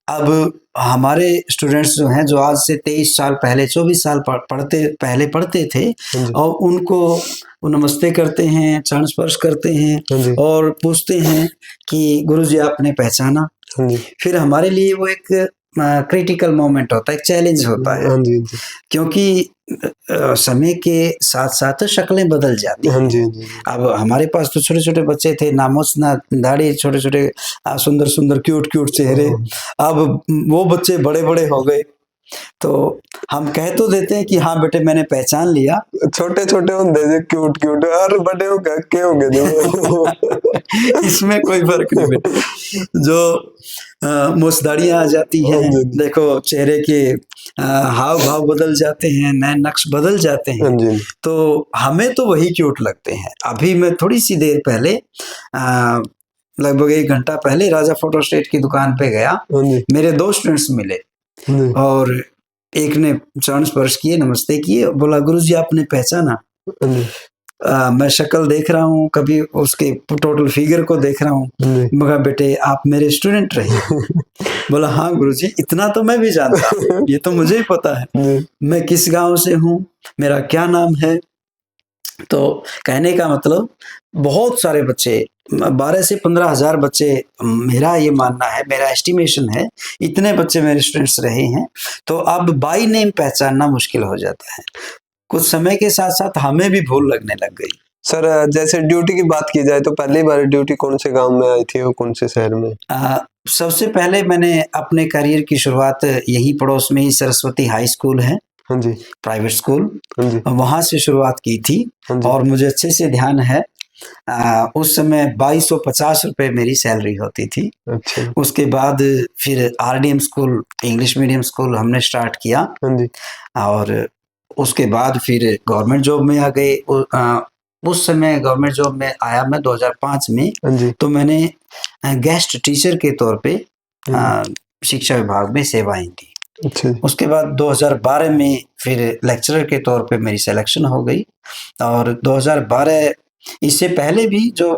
अब हमारे स्टूडेंट्स जो हैं, जो आज से 23 साल पहले 24 साल पढ़ते थे, हाँ जी। और उनको वो नमस्ते करते हैं, चरण स्पर्श करते हैं हाँ जी। और पूछते हैं कि गुरुजी आपने पहचाना। हाँ जी। फिर हमारे लिए वो एक क्रिटिकल मोमेंट होता है, एक चैलेंज होता है, हाँ जी। जी। क्योंकि समय के साथ साथ शक्लें बदल जाती हाँ हैं। जी। जी। अब हमारे पास तो छोटे छोटे बच्चे थे, ना मूंछ ना दाढ़ी, छोटे छोटे सुंदर सुंदर क्यूट क्यूट चेहरे। अब वो बच्चे बड़े बड़े हो गए, तो हम कह तो देते हैं कि हाँ बेटे मैंने पहचान लिया। छोटे छोटे होंगे जो क्यूट क्यूट, और बड़े हो गए के होंगे जो इसमें कोई फर्क नहीं बेटे, जो मूंछदाड़ियाँ आ जाती हाँ हैं, जी। देखो चेहरे के हाव भाव बदल जाते हैं, नए नक्श बदल जाते हाँ हैं, जी। तो हमें तो वही क्यूट लगते हैं। अभी मैं थोड़ी सी देर पहले लगभग 1 घंटा पहले राजा फोटो स्टेट की दुकान पे गया। हाँ जी। मेरे 2 स्टूडेंट्स मिले, हाँ जी। और एक ने चरण स्पर्श किए, नमस्ते किए, बोला गुरुजी आपने पहचाना? हाँ जी। मैं शक्ल देख रहा हूँ, कभी उसके टोटल फिगर को देख रहा हूँ। हाँ जी। मगर बेटे आप मेरे स्टूडेंट रहे। बोला हाँ गुरुजी, इतना तो मैं भी जानता हूँ, ये तो मुझे ही पता है, जी। मैं किस गांव से हूँ, मेरा क्या नाम है। तो कहने का मतलब बहुत सारे बच्चे, 12 से 15,000 बच्चे, मेरा ये मानना है, मेरा एस्टिमेशन है, इतने बच्चे मेरे स्टूडेंट्स रहे हैं। तो अब बाई नेम पहचानना मुश्किल हो जाता है। कुछ समय के साथ साथ हमें भी भूल लगने लग गई। सर जैसे ड्यूटी की बात की जाए तो पहली बार ड्यूटी कौन से गांव में आई थी और कौन से शहर में? सबसे पहले मैंने अपने करियर की शुरुआत यही पड़ोस में ही सरस्वती हाई स्कूल है, हाँ जी। प्राइवेट स्कूल, हाँ जी। वहाँ से शुरुआत की थी। हाँ जी। और मुझे अच्छे से ध्यान है, उस समय 2250 रुपये मेरी सैलरी होती थी। अच्छा। उसके बाद फिर RDM school, English medium school हमने स्टार्ट किया, हाँ जी। और उसके बाद फिर गवर्नमेंट जॉब में आ गए। उस समय गवर्नमेंट जॉब में आया मैं 2005 में। हाँ जी। तो मैंने गेस्ट टीचर के तौर पे हाँ शिक्षा विभाग में सेवाएं दी। अच्छा। उसके बाद 2012 में फिर लेक्चरर के तौर पे मेरी सिलेक्शन हो गई। और 2012, इससे पहले भी जो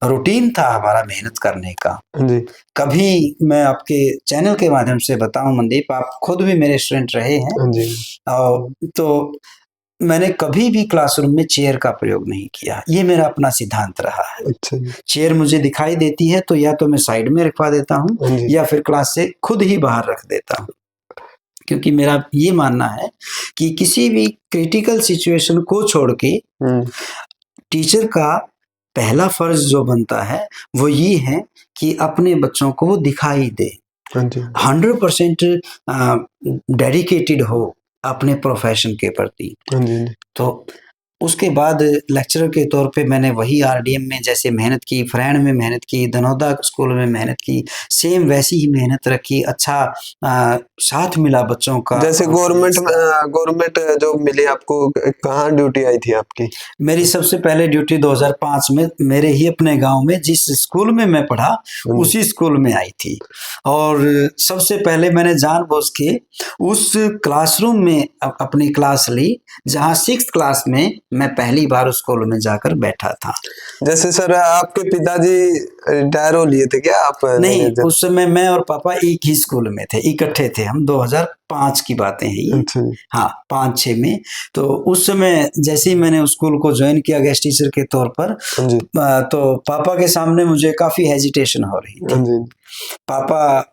रूटीन था हमारा मेहनत करने का, हाँ जी। कभी मैं आपके चैनल के माध्यम से बताऊं मनदीप, आप खुद भी मेरे स्टूडेंट रहे हैं, हाँ जी। और तो मैंने कभी भी क्लासरूम में चेयर का प्रयोग नहीं किया। ये मेरा अपना सिद्धांत रहा है। अच्छा जी। चेयर मुझे दिखाई देती है तो या तो मैं साइड में रखवा देता हूँ, हाँ जी। या फिर क्लास से खुद ही बाहर रख देता हूँ, क्योंकि मेरा ये मानना है कि किसी भी क्रिटिकल सिचुएशन को छोड़ के टीचर का पहला फर्ज जो बनता है वो ये है कि अपने बच्चों को वो दिखाई दे, हाँ जी। 100% डेडिकेटेड हो अपने प्रोफेशन के प्रति। हाँ जी। तो उसके बाद लेक्चरर के तौर पे मैंने वही आरडीएम में जैसे मेहनत की, फ्रैंड में मेहनत की, धनौदा स्कूल में मेहनत की, सेम वैसी ही मेहनत रखी। अच्छा साथ मिला बच्चों का। जैसे गवर्नमेंट जॉब मिली आपको, कहाँ ड्यूटी आई थी आपकी? मेरी सबसे पहले ड्यूटी 2005 में मेरे ही अपने गांव में, जिस स्कूल में मैं पढ़ा उसी स्कूल में आई थी। और सबसे पहले मैंने जानबूझ के उस क्लासरूम में अपनी क्लास ली जहां 6th क्लास में मैं पहली बार उस स्कूल में जाकर बैठा था। जैसे सर आपके पिताजी रिटायर हो लिए थे क्या आप? नहीं, उस समय मैं और पापा एक ही स्कूल में थे, इकट्ठे थे हम। 2005 की बातें हैं ये। अच्छा जी। हाँ, 5-6 में। तो उस समय जैसे ही मैंने उस स्कूल को ज्वाइन किया गेस्ट टीचर के तौर पर, हाँ जी। तो पापा के सामने मुझे काफी हेजिटेशन हो रही थी। हाँ जी। पापा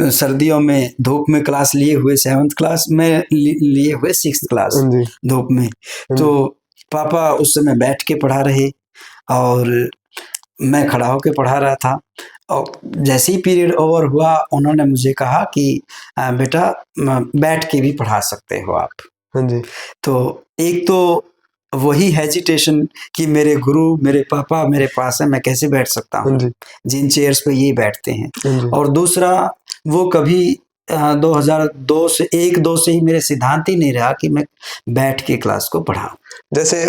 सर्दियों में धूप में क्लास लिए हुए 7th क्लास में, लिए हुए 6th क्लास हाँ जी। धूप में। तो पापा उस समय बैठ के पढ़ा रहे और मैं खड़ा होकर पढ़ा रहा था। और जैसे ही पीरियड ओवर हुआ, उन्होंने मुझे कहा कि बेटा बैठ के भी पढ़ा सकते हो आप। हाँ जी। तो एक तो वही हेजिटेशन कि मेरे गुरु, मेरे पापा मेरे पास है, मैं कैसे बैठ सकता हाँ हूँ जी। जिन चेयर्स पे ये बैठते हैं। हाँ जी। और दूसरा, वो कभी 2002 से 1-2 से ही मेरे सिद्धांत ही नहीं रहा कि मैं बैठ के क्लास को पढ़ाऊं। जैसे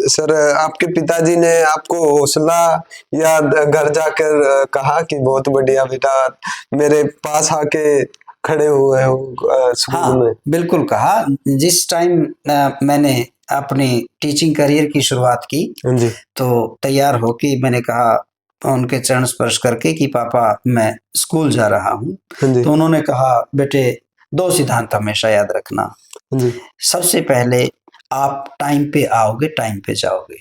सर आपके पिताजी ने आपको हौसला या घर जाकर कहा कि बहुत बढ़िया बेटा मेरे पास आके खड़े हुए हो स्कूल हाँ, में? बिल्कुल कहा। जिस टाइम मैंने अपनी टीचिंग करियर की शुरुआत की, हाँ जी। तो तैयार होके मैंने कहा उनके चरण स्पर्श करके कि पापा मैं स्कूल जा रहा हूँ। हाँ जी। तो उन्होंने कहा बेटे 2 सिद्धांत हमेशा याद रखना। हाँ जी। सबसे पहले, आप टाइम पे आओगे, टाइम पे जाओगे,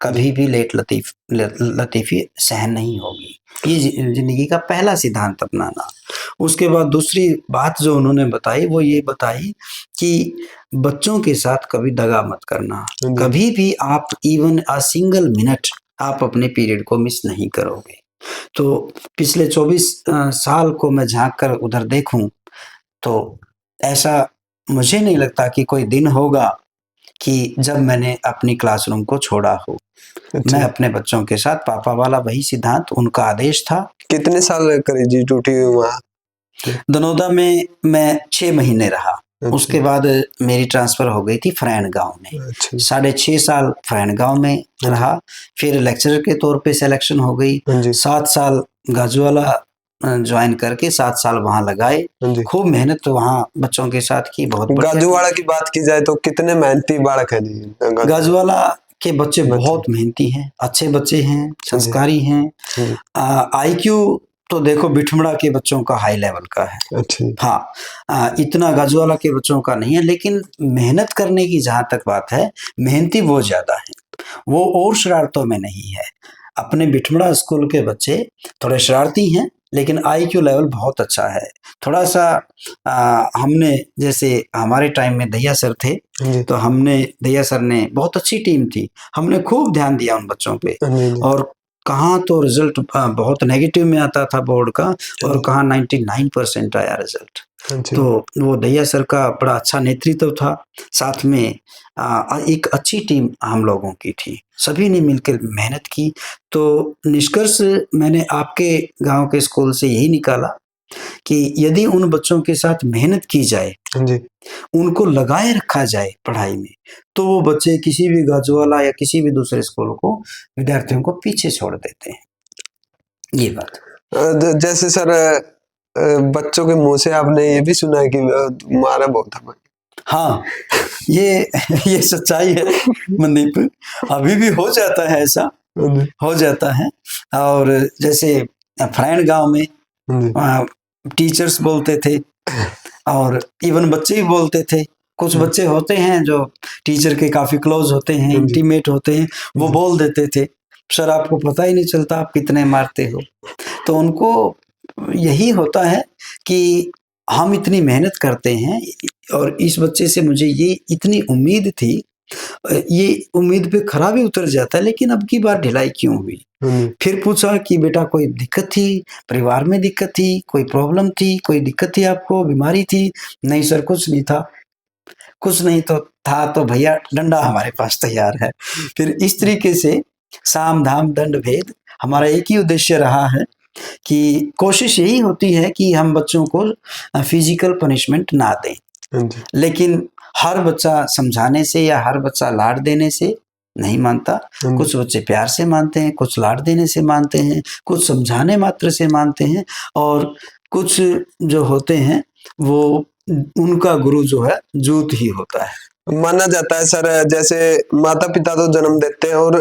कभी भी लेट लतीफ़ी सहन नहीं होगी। ये जिंदगी का पहला सिद्धांत अपनाना। उसके बाद दूसरी बात जो उन्होंने बताई, वो ये बताई कि बच्चों के साथ कभी दगा मत करना। हाँ जी। कभी भी आप इवन अ सिंगल मिनट आप अपने पीरियड को मिस नहीं करोगे। तो पिछले 24 साल को मैं झांक कर उधर देखूं, तो ऐसा मुझे नहीं लगता कि कोई दिन होगा कि जब मैंने अपनी क्लासरूम को छोड़ा हो। अच्छा। मैं अपने बच्चों के साथ, पापा वाला वही सिद्धांत, उनका आदेश था। कितने साल करी जी ड्यूटी वहाँ? दनोदा में मैं 6 महीने रहा। अच्छा। उसके बाद मेरी ट्रांसफर हो गई थी फ्रैंड गांव में। अच्छा। 6.5 साल फ्रैंड गांव में रहा। फिर लेक्चरर के तौर पे सिलेक्शन हो गई। हाँ जी। 7 साल गाजूवाला ज्वाइन करके 7 साल वहाँ लगाए। हाँ जी। खूब मेहनत वहाँ बच्चों के साथ की, बहुत बढ़िया। गाजूवाड़ा की बात की जाए तो कितने मेहनती बालक है जी? गाजूवाला के बच्चे बहुत मेहनती हैं, अच्छे बच्चे हैं, संस्कारी हैं। हाँ जी। IQ तो देखो बिठमड़ा के बच्चों का हाई लेवल का है। अच्छा। हाँ, इतना गाजूवाला के बच्चों का नहीं है, लेकिन मेहनत करने की जहाँ तक बात है, मेहनती वो ज़्यादा है, वो और शरारतों में नहीं है। अपने बिठमड़ा स्कूल के बच्चे थोड़े शरारती हैं, लेकिन IQ लेवल बहुत अच्छा है। थोड़ा सा हमने, जैसे हमारे टाइम में दैया सर थे, तो हमने, दैया सर ने, बहुत अच्छी टीम थी, हमने खूब ध्यान दिया उन बच्चों पे। और कहाँ तो रिजल्ट बहुत नेगेटिव में आता था बोर्ड का, और कहाँ 99% आया रिजल्ट। तो वो दैया सर का बड़ा अच्छा नेतृत्व था। साथ में एक अच्छी टीम हम लोगों की थी, सभी ने मिलकर मेहनत की। तो निष्कर्ष मैंने आपके गांव के स्कूल से यही निकाला कि यदि उन बच्चों के साथ मेहनत की जाए, उनको लगाए रखा जाए पढ़ाई में, तो वो बच्चे किसी भी गाजूवाला या किसी भी दूसरे स्कूल को, विद्यार्थियों को पीछे छोड़ देते हैं। ये बात। जैसे सर बच्चों के मुंह से आपने ये भी सुना है कि मारा बहुत है। हाँ, ये सच्चाई है मनदीप। अभी भी हो जाता है ऐसा, हो जाता है। और जैसे फ्रैंड गांव में टीचर्स बोलते थे, और इवन बच्चे भी बोलते थे। कुछ बच्चे होते हैं जो टीचर के काफी क्लोज होते हैं, इंटीमेट होते हैं, वो बोल देते थे, सर आपको पता ही नहीं चलता आप कितने मारते हो। तो उनको यही होता है कि हम इतनी मेहनत करते हैं, और इस बच्चे से मुझे ये इतनी उम्मीद थी, ये उम्मीद पे खरा भी उतर जाता है, लेकिन अब की बार ढिलाई क्यों हुई? फिर पूछा कि बेटा कोई दिक्कत थी, परिवार में दिक्कत थी, कोई प्रॉब्लम थी, कोई दिक्कत थी आपको, बीमारी थी? नहीं सर, कुछ नहीं था। कुछ नहीं तो था तो भैया डंडा हमारे पास तैयार है। फिर इस तरीके से साम दाम दंड भेद, हमारा एक ही उद्देश्य रहा है कि कोशिश यही होती है कि हम बच्चों को फिजिकल पनिशमेंट ना दें। लेकिन हर बच्चा समझाने से या हर बच्चा लाड देने से नहीं मानता। कुछ बच्चे प्यार से मानते हैं, कुछ लाड देने से मानते हैं, कुछ समझाने मात्र से मानते हैं, और कुछ जो होते हैं वो, उनका गुरु जो है जूत ही होता है। माना जाता है सर, जैसे माता पिता तो जन्म देते हैं और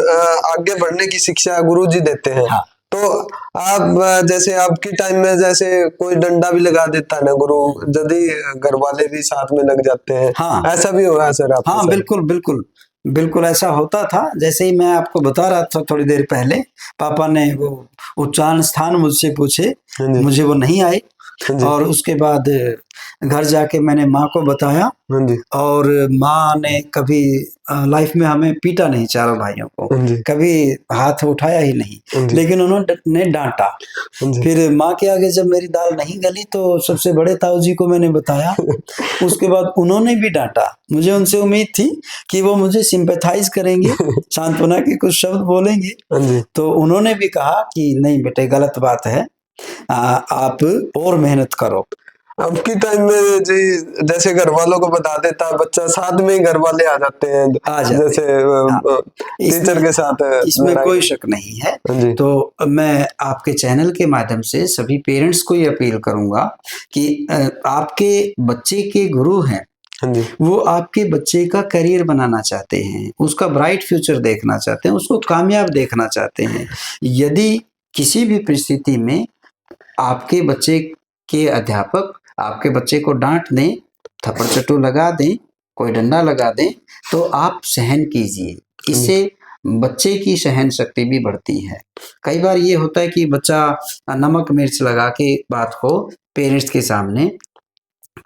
आगे बढ़ने की शिक्षा गुरुजी देते हैं। हाँ। तो आप जैसे आपकी टाइम में जैसे कोई डंडा भी लगा देता है ना गुरु, यदि घर वाले भी साथ में लग जाते हैं, हाँ। ऐसा भी हुआ है सर आपके हाँ, साथ? बिल्कुल बिल्कुल बिल्कुल ऐसा होता था। जैसे ही मैं आपको बता रहा था थोड़ी देर पहले, पापा ने वो उच्चारण स्थान मुझसे पूछे, हाँ जी, मुझे वो नहीं आए। हाँ जी, और उसके बाद घर जाके मैंने माँ को बताया, हाँ जी, और माँ ने कभी लाइफ में हमें पीटा नहीं, चारों भाइयों को हाँ जी, कभी हाथ उठाया ही नहीं, हाँ जी, लेकिन उन्होंने डांटा। हाँ जी। फिर माँ के आगे जब मेरी दाल नहीं गली तो सबसे बड़े ताऊ जी को मैंने बताया। उसके बाद उन्होंने भी डांटा। मुझे उनसे उम्मीद थी कि वो मुझे सिंपैथाइज करेंगे, सांत्वना के कुछ शब्द बोलेंगे। हाँ जी। तो उन्होंने भी कहा कि नहीं बेटे, गलत बात है, आप और मेहनत करो। अब की टाइम में जी जैसे घर वालों को बता देता बच्चा, साथ में ही घर वाले आ जाते हैं, आ जाते जैसे हाँ, टीचर इसमें के साथ इसमें लड़ाई। कोई शक नहीं है। हाँ जी, तो मैं आपके चैनल के माध्यम से सभी पेरेंट्स को ये अपील करूंगा कि आपके बच्चे के गुरु हैं, हाँ जी, वो आपके बच्चे का करियर बनाना चाहते हैं, उसका ब्राइट फ्यूचर देखना चाहते हैं, उसको कामयाब देखना चाहते हैं। यदि किसी भी परिस्थिति में आपके बच्चे के अध्यापक आपके बच्चे को डांट दें, थप्पड़ चट्टू लगा दें, कोई डंडा लगा दें, तो आप सहन कीजिए। इससे बच्चे की सहन शक्ति भी बढ़ती है। कई बार ये होता है कि बच्चा नमक मिर्च लगा के बात को पेरेंट्स के सामने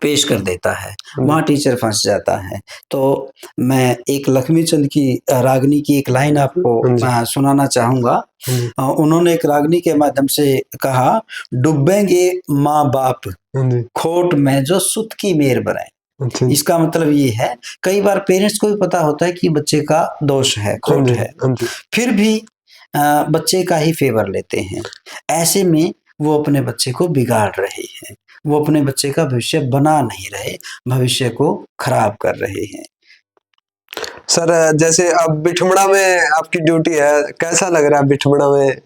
पेश कर देता है, वहाँ टीचर फंस जाता है। तो मैं एक लक्ष्मीचंद की रागनी की एक लाइन आपको सुनाना चाहूंगा। उन्होंने एक रागनी के माध्यम से कहा, डूबेंगे माँ बाप खोट में जो सुत की मेर बनाए। इसका मतलब ये है, कई बार पेरेंट्स को भी पता होता है कि बच्चे का दोष है, खोट है, फिर भी बच्चे का ही फेवर लेते हैं। ऐसे में वो अपने बच्चे को बिगाड़ रहे हैं, वो अपने बच्चे का भविष्य बना नहीं रहे, भविष्य को खराब कर रहे हैं। सर जैसे अब बिठमड़ा में आपकी ड्यूटी है, कैसा लग रहा है बिठमड़ा में?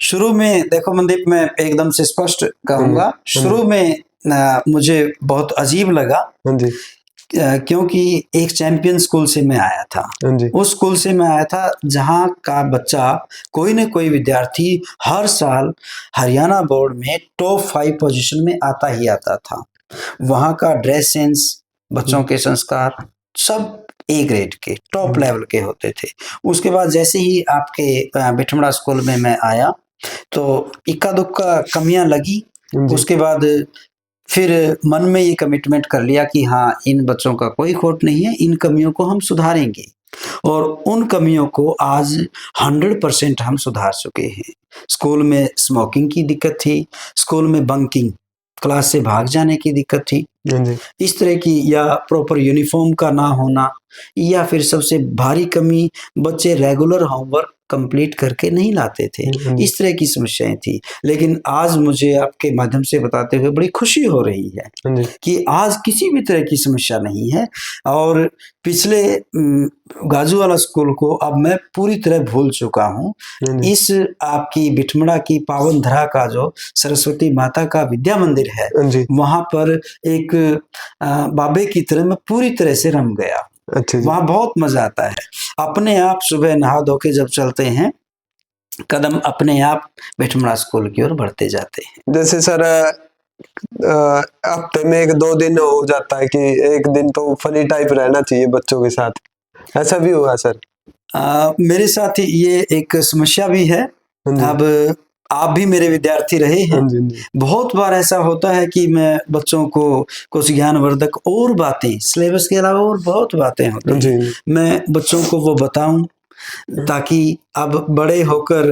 शुरू में देखो मनदीप, मैं एकदम से स्पष्ट कहूंगा, शुरू में मुझे बहुत अजीब लगा, क्योंकि एक चैंपियन स्कूल से मैं आया था। उस स्कूल से मैं आया था जहां का बच्चा, कोई न कोई विद्यार्थी हर साल हरियाणा बोर्ड में टॉप 5 पोजीशन में आता ही आता था। वहां का ड्रेस सेंस, बच्चों के संस्कार सब ए ग्रेड के, टॉप लेवल के होते थे। उसके बाद जैसे ही आपके बिठमड़ा स्कूल में मैं आया तो इक्का दुक्का कमियां लगी। उसके बाद फिर मन में ये कमिटमेंट कर लिया कि हाँ, इन बच्चों का कोई खोट नहीं है, इन कमियों को हम सुधारेंगे। और उन कमियों को आज 100% हम सुधार चुके हैं। स्कूल में स्मोकिंग की दिक्कत थी, स्कूल में बंकिंग, क्लास से भाग जाने की दिक्कत थी, इस तरह की, या प्रॉपर यूनिफॉर्म का ना होना, या फिर सबसे भारी कमी, बच्चे रेगुलर होमवर्क कंप्लीट करके नहीं लाते थे। इस तरह की समस्याएं थी। लेकिन आज मुझे आपके माध्यम से बताते हुए बड़ी खुशी हो रही है कि आज किसी भी तरह की समस्या नहीं है। और पिछले गाजूवाला स्कूल को अब मैं पूरी तरह भूल चुका हूँ। इस आपकी बिठमड़ा की पावन धरा का जो सरस्वती माता का विद्या मंदिर है, वहां पर एक बाबे की तरह मैं पूरी तरह से रम गया। वहां बहुत मजा आता है। अपने आप सुबह नहा धो के जब चलते हैं, कदम अपने आप बिठमड़ा स्कूल की ओर बढ़ते जाते हैं। जैसे सर हफ्ते में 1-2 दिन हो जाता है कि एक दिन तो फनी टाइप रहना चाहिए बच्चों के साथ, ऐसा भी हुआ सर? मेरे साथ ये एक समस्या भी है। अब आप भी मेरे विद्यार्थी रहे हैं। बहुत बार ऐसा होता है कि मैं बच्चों को कुछ ज्ञानवर्धक और बातें, सिलेबस के अलावा और बहुत बातें होती हैं, मैं बच्चों को वो बताऊं, ताकि अब बड़े होकर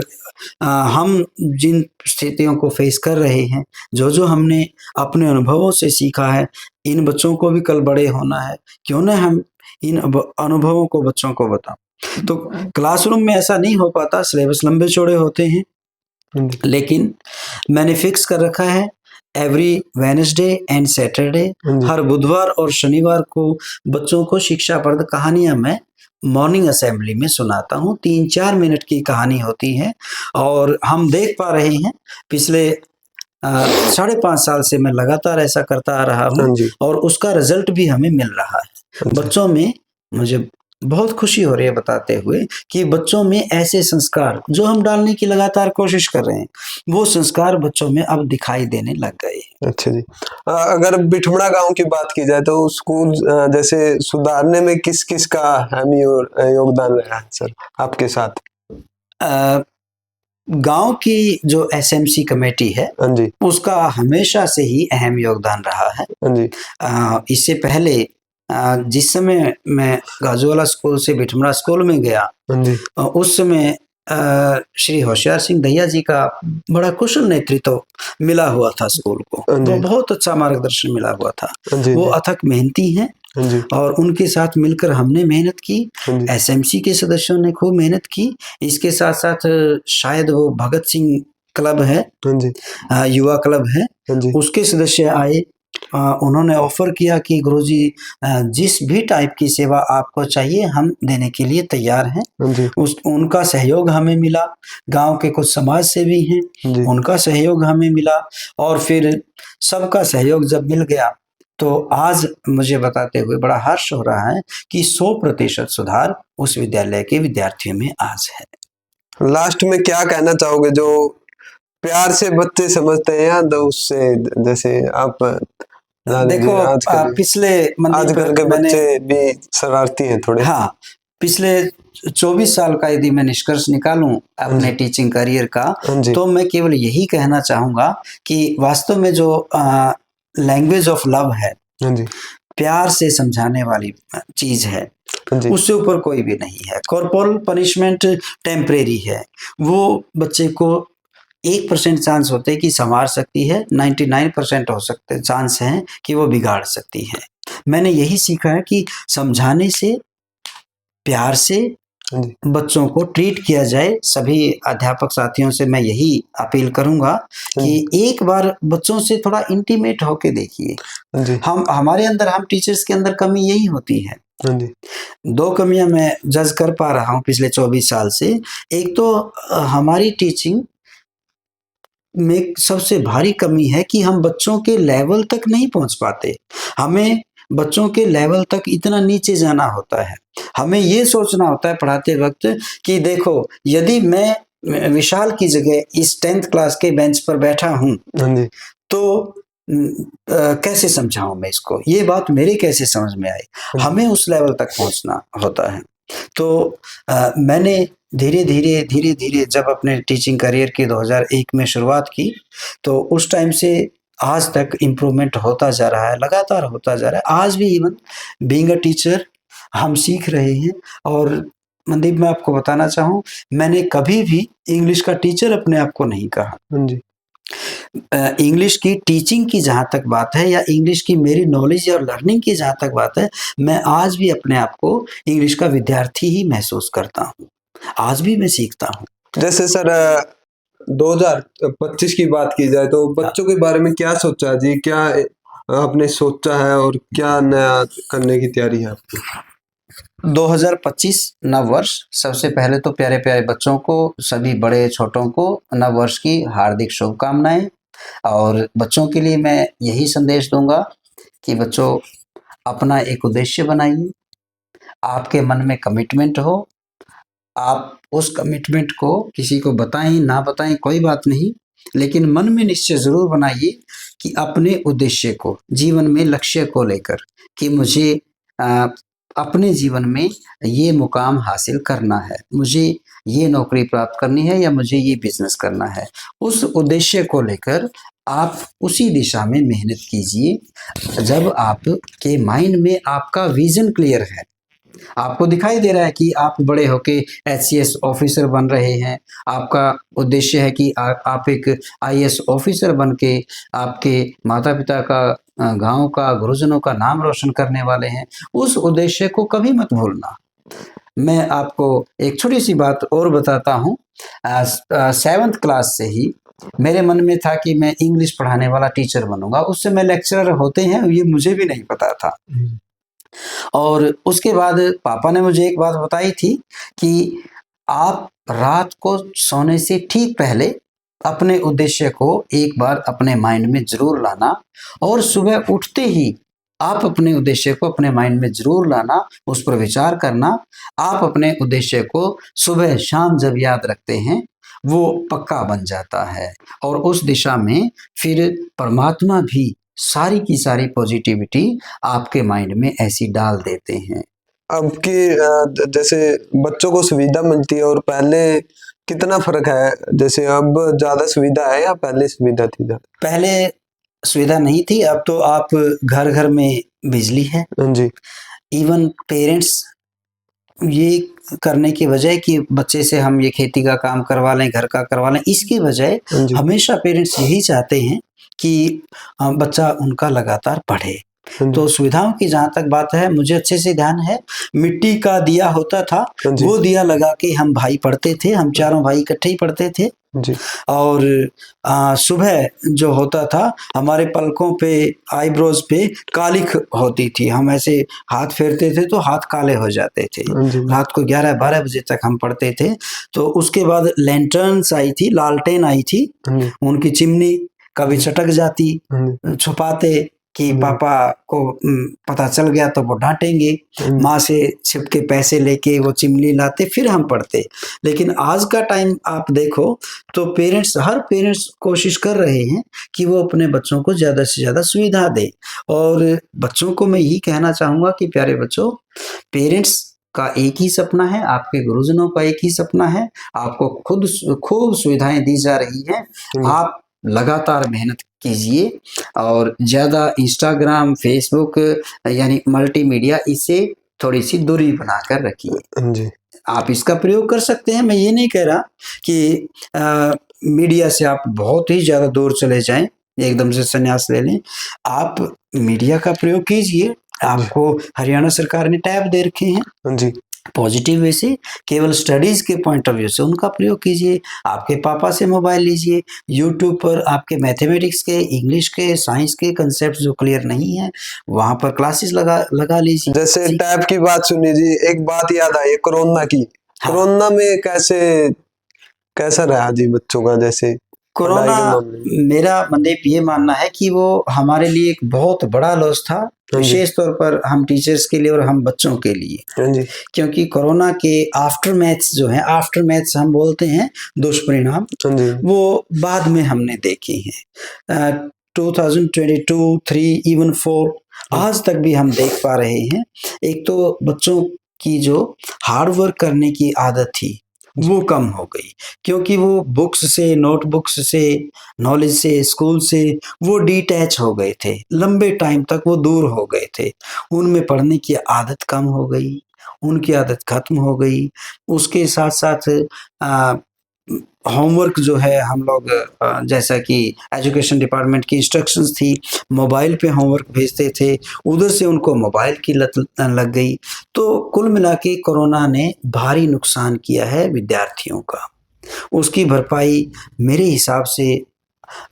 हम जिन स्थितियों को फेस कर रहे हैं, जो जो हमने अपने अनुभवों से सीखा है, इन बच्चों को भी कल बड़े होना है, क्यों ना हम इन अनुभवों को बच्चों को बताओ। तो क्लासरूम में ऐसा नहीं हो पाता, सिलेबस लंबे चौड़े होते हैं, लेकिन मैंने फिक्स कर रखा है, एवरी वेडनेसडे एंड सैटरडे, हर बुधवार और शनिवार को बच्चों को शिक्षाप्रद कहानियां मैं मॉर्निंग असेंबली में सुनाता हूँ। 3-4 मिनट की कहानी होती है, और हम देख पा रहे हैं पिछले 5.5 साल से मैं लगातार ऐसा करता आ रहा हाँ हूँ जी। और उसका रिजल्ट भी हमें मिल रहा है। अच्छा। बच्चों में मुझे बहुत खुशी हो रही है बताते हुए कि बच्चों में ऐसे संस्कार जो हम डालने की लगातार कोशिश कर रहे हैं, वो संस्कार बच्चों में अब दिखाई देने लग गए हैं। अच्छा जी। अगर बिठमड़ा गांव की बात की जाए तो स्कूल जैसे सुधारने में किस किस का अहम योगदान रहा है सर आपके साथ? अ, गांव की जो एसएमसी कमेटी है, हाँ जी। उसका हमेशा से ही अहम योगदान रहा है। हाँ जी। इससे पहले जिस समय मैं गाजूवाला स्कूल से बिठमड़ा स्कूल में गया, हाँ जी। उस समय श्री होशियार सिंह दहिया जी का बड़ा कुशल नेतृत्व मिला हुआ था स्कूल को। हाँ जी। वो बहुत अच्छा मार्गदर्शन मिला हुआ था। हाँ जी। वो अथक मेहनती हैं हाँ जी। और उनके साथ मिलकर हमने मेहनत की। हाँ जी। एसएमसी के सदस्यों ने खूब मेहनत की। इसके साथ-साथ शायद वो भगत सिंह क्लब है, हाँ जी। युवा क्लब है, हाँ जी। उसके सदस्य आए। उन्होंने ऑफर किया कि गुरुजी जिस भी टाइप की सेवा आपको चाहिए हम देने के लिए तैयार हैं। हाँ जी। उनका सहयोग हमें मिला। गांव के कुछ समाज सेवी हैं, हाँ जी। उनका सहयोग हमें मिला और फिर सबका सहयोग जब मिल गया तो आज मुझे बताते हुए बड़ा हर्ष हो रहा है कि 100% सुधार उस विद्यालय के विद्यार्थियों में आज है। लास्ट में क्या कहना चाहोगे जो प्यार से बच्चे समझते हैं या तो उससे जैसे आप जान देखो, लीजिए आजकल पिछले मंदिर आजकल के मैंने बच्चे भी शरारती हैं थोड़े। हाँ, पिछले 24 साल का यदि मैं निष्कर्ष निकालूं हाँ अपने जी। टीचिंग करियर का, हाँ जी। तो मैं केवल यही कहना चाहूँगा कि वास्तव में जो लैंग्वेज ऑफ लव है, हाँ जी। प्यार से समझाने वाली चीज़ है, हाँ जी। उससे ऊपर कोई भी नहीं है। कॉर्पोरल पनिशमेंट टेम्परेरी है, वो बच्चे को 1% चांस होते हैं कि संवार सकती है, 99% हो सकते चांस हैं कि वो बिगाड़ सकती है। मैंने यही सीखा है कि समझाने से, प्यार से हाँ जी। बच्चों को ट्रीट किया जाए। सभी अध्यापक साथियों से मैं यही अपील करूँगा हाँ कि जी। एक बार बच्चों से थोड़ा इंटीमेट होके देखिए। हाँ जी। हम टीचर्स के अंदर कमी यही होती है। हाँ जी। 2 कमियाँ मैं जज कर पा रहा हूँ पिछले 24 साल से। एक तो हमारी टीचिंग में सबसे भारी कमी है कि हम बच्चों के लेवल तक नहीं पहुँच पाते। हमें बच्चों के लेवल तक इतना नीचे जाना होता है। हमें ये सोचना होता है पढ़ाते वक़्त कि देखो, यदि मैं विशाल की जगह इस 10th क्लास के बेंच पर बैठा हूँ, हाँ जी। तो कैसे समझाऊँ मैं इसको? ये बात मेरे कैसे समझ में आए? हाँ जी। हमें उस लेवल तक पहुँचना होता है। तो मैंने धीरे-धीरे, धीरे-धीरे जब अपने टीचिंग करियर की 2001 में शुरुआत की, तो उस टाइम से आज तक इम्प्रूवमेंट होता जा रहा है, लगातार होता जा रहा है। आज भी इवन बीइंग अ टीचर हम सीख रहे हैं और मनदीप, मैं आपको बताना चाहूँ, मैंने कभी भी इंग्लिश का टीचर अपने आप को नहीं कहा। हाँ जी। इंग्लिश की टीचिंग की जहाँ तक बात है या इंग्लिश की मेरी नॉलेज और लर्निंग की जहाँ तक बात है, मैं आज भी अपने आप को इंग्लिश का विद्यार्थी ही महसूस करता हूँ। आज भी मैं सीखता हूँ। जैसे सर 2025 की बात की जाए तो बच्चों के बारे में क्या सोचा जी? क्या आपने सोचा है और क्या नया करने की तैयारी है आपकी? 2025 नववर्ष, सबसे पहले तो प्यारे-प्यारे बच्चों को, सभी बड़े छोटों को नववर्ष की हार्दिक शुभकामनाएँ। और बच्चों के लिए मैं यही संदेश दूँगा कि बच्चों, अपना एक उद्देश्य बनाइए, आपके मन में कमिटमेंट हो, आप उस कमिटमेंट को किसी को बताएँ, ना बताएँ कोई बात नहीं, लेकिन मन में निश्चय ज़रूर बनाइए कि अपने उद्देश्य को, जीवन में लक्ष्य को लेकर कि मुझे अ, अपने जीवन में ये मुकाम हासिल करना है, मुझे ये नौकरी प्राप्त करनी है या मुझे ये बिज़नेस करना है। उस उद्देश्य को लेकर आप उसी दिशा में मेहनत कीजिए। जब आपके माइंड में आपका विज़न क्लियर है, आपको दिखाई दे रहा है कि आप बड़े होके एचसीएस ऑफिसर बन रहे हैं, आपका उद्देश्य है कि आप एक आईएएस ऑफिसर बन के आपके माता-पिता का, गाँव का, गुरुजनों का नाम रोशन करने वाले हैं, उस उद्देश्य को कभी मत भूलना। मैं आपको एक छोटी-सी बात और बताता हूँ। 7th क्लास से ही मेरे मन में था कि मैं इंग्लिश पढ़ाने वाला टीचर बनूँगा। उस समय लेक्चरर होते हैं, ये मुझे भी नहीं पता था। और उसके बाद पापा ने मुझे एक बात बताई थी कि आप रात को सोने से ठीक पहले अपने उद्देश्य को एक बार अपने माइंड में जरूर लाना, और सुबह उठते ही आप अपने उद्देश्य को अपने माइंड में जरूर लाना, उस पर विचार करना। आप अपने उद्देश्य को सुबह शाम जब याद रखते हैं वो पक्का बन जाता है, और उस दिशा में फिर परमात्मा भी सारी की सारी पॉजिटिविटी आपके माइंड में ऐसी डाल देते हैं। अब की जैसे बच्चों को सुविधा मिलती है और पहले कितना फर्क है? जैसे अब ज्यादा सुविधा है या पहले सुविधा थी ज्यादा? पहले सुविधा नहीं थी, अब तो आप घर घर में बिजली है। हाँ जी। इवन पेरेंट्स ये करने की बजाय कि बच्चे से हम ये खेती का काम करवा लें, घर का करवा लें, इसकी बजाय हाँ जी। हमेशा पेरेंट्स यही चाहते हैं कि बच्चा उनका लगातार पढ़े। हाँ जी। तो सुविधाओं की जहाँ तक बात है, मुझे अच्छे से ध्यान है, मिट्टी का दिया होता था, हाँ जी। वो दिया लगा के हम भाई पढ़ते थे, हम चारों भाई इकट्ठे ही पढ़ते थे। जी। और सुबह जो होता था हमारे पलकों पे, आईब्रोज पे कालिख होती थी, हम ऐसे हाथ फेरते थे तो हाथ काले हो जाते थे। हाँ जी। रात को 11-12 बजे तक हम पढ़ते थे। तो उसके बाद लैंटर्न्स आई थी, लालटेन आई थी, हाँ जी। उनकी चिमनी कभी चटक जाती, हाँ जी। छुपाते कि पापा को पता चल गया तो वो डांटेंगे, माँ से छिप के पैसे लेके वो चिमनी लाते, फिर हम पढ़ते। लेकिन आज का टाइम आप देखो तो पेरेंट्स, हर पेरेंट्स कोशिश कर रहे हैं कि वो अपने बच्चों को ज़्यादा से ज़्यादा सुविधा दे। और बच्चों को मैं यही कहना चाहूँगा कि प्यारे बच्चों, पेरेंट्स का एक ही सपना है, आपके गुरुजनों का एक ही सपना है, आपको खुद खूब सुविधाएं दी जा रही हैं, आप लगातार मेहनत कीजिए और ज़्यादा इंस्टाग्राम, फेसबुक यानी मल्टीमीडिया, इससे थोड़ी सी दूरी बनाकर रखिए। जी। आप इसका प्रयोग कर सकते हैं, मैं ये नहीं कह रहा कि मीडिया से आप बहुत ही ज़्यादा दूर चले जाएं, एकदम से संन्यास ले लें। आप मीडिया का प्रयोग कीजिए, आपको हरियाणा सरकार ने टैब दे रखे हैं जी। पॉजिटिव वे से, केवल स्टडीज के पॉइंट ऑफ व्यू से उनका प्रयोग कीजिए। आपके पापा से मोबाइल लीजिए, यूट्यूब पर आपके मैथमेटिक्स के, इंग्लिश के, साइंस के कंसेप्ट जो क्लियर नहीं है वहां पर क्लासेस लगा लीजिए। जैसे टैब की बात सुनी जी, एक बात याद आई कोरोना की। हाँ। कोरोना में कैसा रहा जी बच्चों का? जैसे कोरोना, मेरा मनदीप ये मानना है कि वो हमारे लिए एक बहुत बड़ा लॉस था, विशेष तौर पर हम टीचर्स के लिए और हम बच्चों के लिए। क्योंकि कोरोना के आफ्टर मैथ्स जो है, आफ्टर मैथ्स हम बोलते हैं दुष्परिणाम, वो बाद में हमने देखे हैं। 2022, 3, इवन 4 आज तक भी हम देख पा रहे हैं। एक तो बच्चों की जो हार्ड वर्क करने की आदत थी वो कम हो गई, क्योंकि वो बुक्स से, नोटबुक्स से, नॉलेज से, स्कूल से वो डिटैच हो गए थे, लंबे टाइम तक वो दूर हो गए थे, उनमें पढ़ने की आदत कम हो गई, उनकी आदत खत्म हो गई। उसके साथ साथ होमवर्क जो है, हम लोग जैसा कि एजुकेशन डिपार्टमेंट की इंस्ट्रक्शंस थी, मोबाइल पे होमवर्क भेजते थे, उधर से उनको मोबाइल की लत लग गई। तो कुल मिला के कोरोना ने भारी नुकसान किया है विद्यार्थियों का। उसकी भरपाई मेरे हिसाब से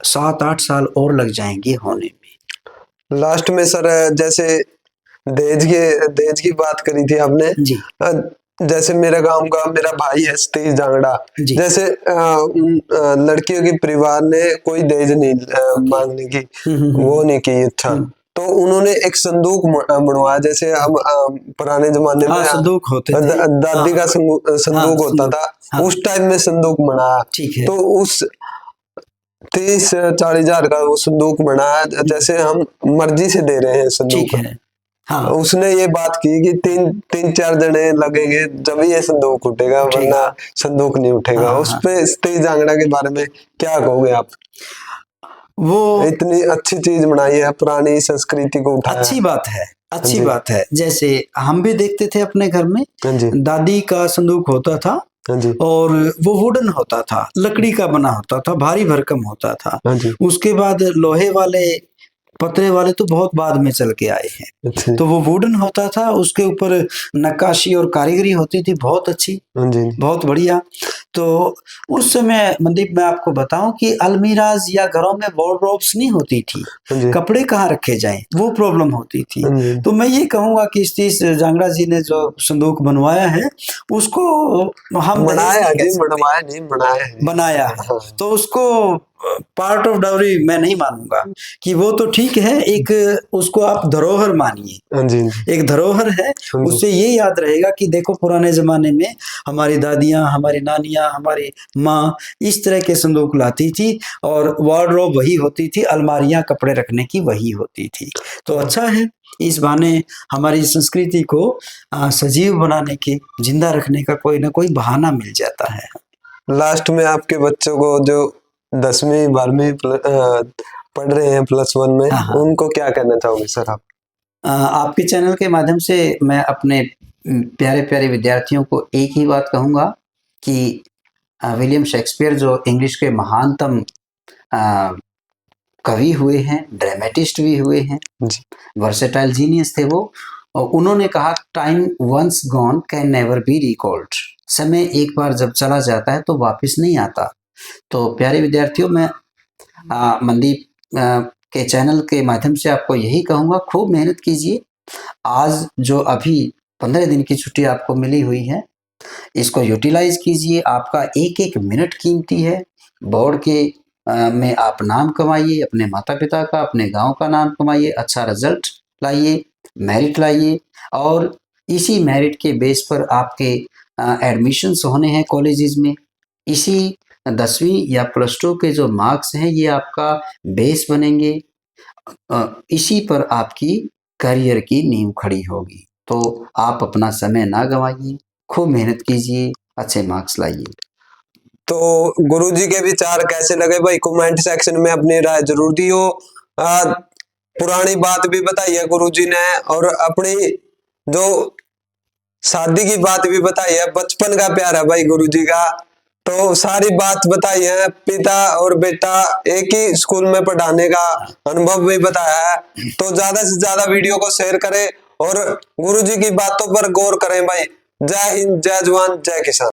7-8 साल और लग जाएंगे होने में। लास्ट में सर, जैसे दहेज की बात करी थी आपने जी। जैसे मेरे गांव का मेरा भाई है सतीश जांगड़ा, जैसे लड़कियों के परिवार ने कोई दहेज नहीं मांगने की वो नहीं की इच्छा, तो उन्होंने एक संदूक बनवाया। जैसे हम पुराने जमाने में संदूक होते थे, दादी का संदूक होता था, उस टाइम में संदूक बनाया। तो उस 30-40 हजार का वो संदूक बनाया, जैसे हम मर्जी से दे रहे हैं संदूक। हाँ। उसने ये बात की कि 3-4 जने लगेंगे जब ये संदूक उठेगा, वरना संदूक नहीं उठेगा। उस पे सतीश जांगड़ा के बारे में क्या कहोगे आप? वो इतनी अच्छी चीज बनाई है, पुरानी संस्कृति को उठाया। अच्छी बात है, अच्छी बात है। जैसे हम भी देखते थे अपने घर में, दादी का संदूक होता था और वो वुडन होता था, लकड़ी का बना होता था, भारी भरकम होता था। उसके बाद लोहे वाले पतरे वाले तो बहुत बाद में चल के आए हैं। अच्छा तो वो वुडन होता था, उसके ऊपर नक्काशी और कारीगरी होती थी बहुत अच्छी, हाँ जी बहुत बढ़िया। तो उस समय मनदीप मैं आपको बताऊं कि अलमीराज या घरों में वार्डरोब्स नहीं होती थी, हाँ जी कपड़े कहाँ रखे जाएं, वो प्रॉब्लम होती थी। हाँ जी तो मैं ये कहूंगा कि सतीश जांगड़ा जी ने जो संदूक बनवाया है उसको हम दहेज बनाया नहीं कह जी, सकते, बनवाया नहीं, बनाया है। बनाया है। हाँ तो उसको पार्ट ऑफ डाउरी मैं नहीं मानूंगा कि वो तो ठीक है, एक उसको आप धरोहर मानिए, हाँ जी एक धरोहर है। हाँ जी उससे ये याद रहेगा कि देखो पुराने जमाने में हमारी दादियां, हमारी नानियां, हमारी माँ इस तरह के संदूक लाती थी और वार्डरोब वही होती थी, अलमारियां कपड़े रखने की वही होती थी। तो अच्छा है, इस बहाने हमारी संस्कृति को सजीव बनाने के, जिंदा रखने का कोई ना कोई बहाना मिल जाता है। लास्ट में आपके बच्चों को जो 10वीं 12वीं पढ़ रहे हैं +1 में, हाँ, हाँ। उनको क्या कहना चाहोगे सर आप? आपके चैनल के माध्यम से मैं अपने प्यारे प्यारे विद्यार्थियों को एक ही बात कहूँगा कि विलियम शेक्सपियर जो इंग्लिश के महानतम कवि हुए हैं, ड्रामेटिस्ट भी हुए हैं, जी वर्सेटाइल जीनियस थे वो, और उन्होंने कहा time once gone can never be recalled. समय एक बार जब चला जाता है तो वापस नहीं आता। तो प्यारे विद्यार्थियों, मैं मनदीप के चैनल के माध्यम से आपको यही कहूँगा, खूब मेहनत कीजिए। आज जो अभी 15 दिन की छुट्टी आपको मिली हुई है, इसको यूटिलाइज कीजिए। आपका एक एक मिनट कीमती है। बोर्ड के में आप नाम कमाइए, अपने माता पिता का, अपने गांव का नाम कमाइए, अच्छा रिजल्ट लाइए, मेरिट लाइए, और इसी मेरिट के बेस पर आपके एडमिशन्स होने हैं कॉलेजेस में। इसी 10वीं या +2 के जो मार्क्स हैं ये आपका बेस बनेंगे, इसी पर आपकी करियर की नींव खड़ी होगी। तो आप अपना समय ना गंवाइए, खूब मेहनत कीजिए, अच्छे मार्क्स लाइए। तो गुरुजी के विचार कैसे लगे भाई, कमेंट सेक्शन में अपनी राय जरूर दियो। पुरानी बात भी बताई है गुरुजी ने, और अपनी जो शादी की बात भी बताई है, बचपन का प्यार है भाई गुरुजी का। तो सारी बात बताई है, पिता और बेटा एक ही स्कूल में पढ़ाने का अनुभव भी बताया है। तो ज्यादा से ज्यादा वीडियो को शेयर करें और गुरुजी की बातों पर गौर करें भाई। जय हिंद, जय जवान, जय किसान।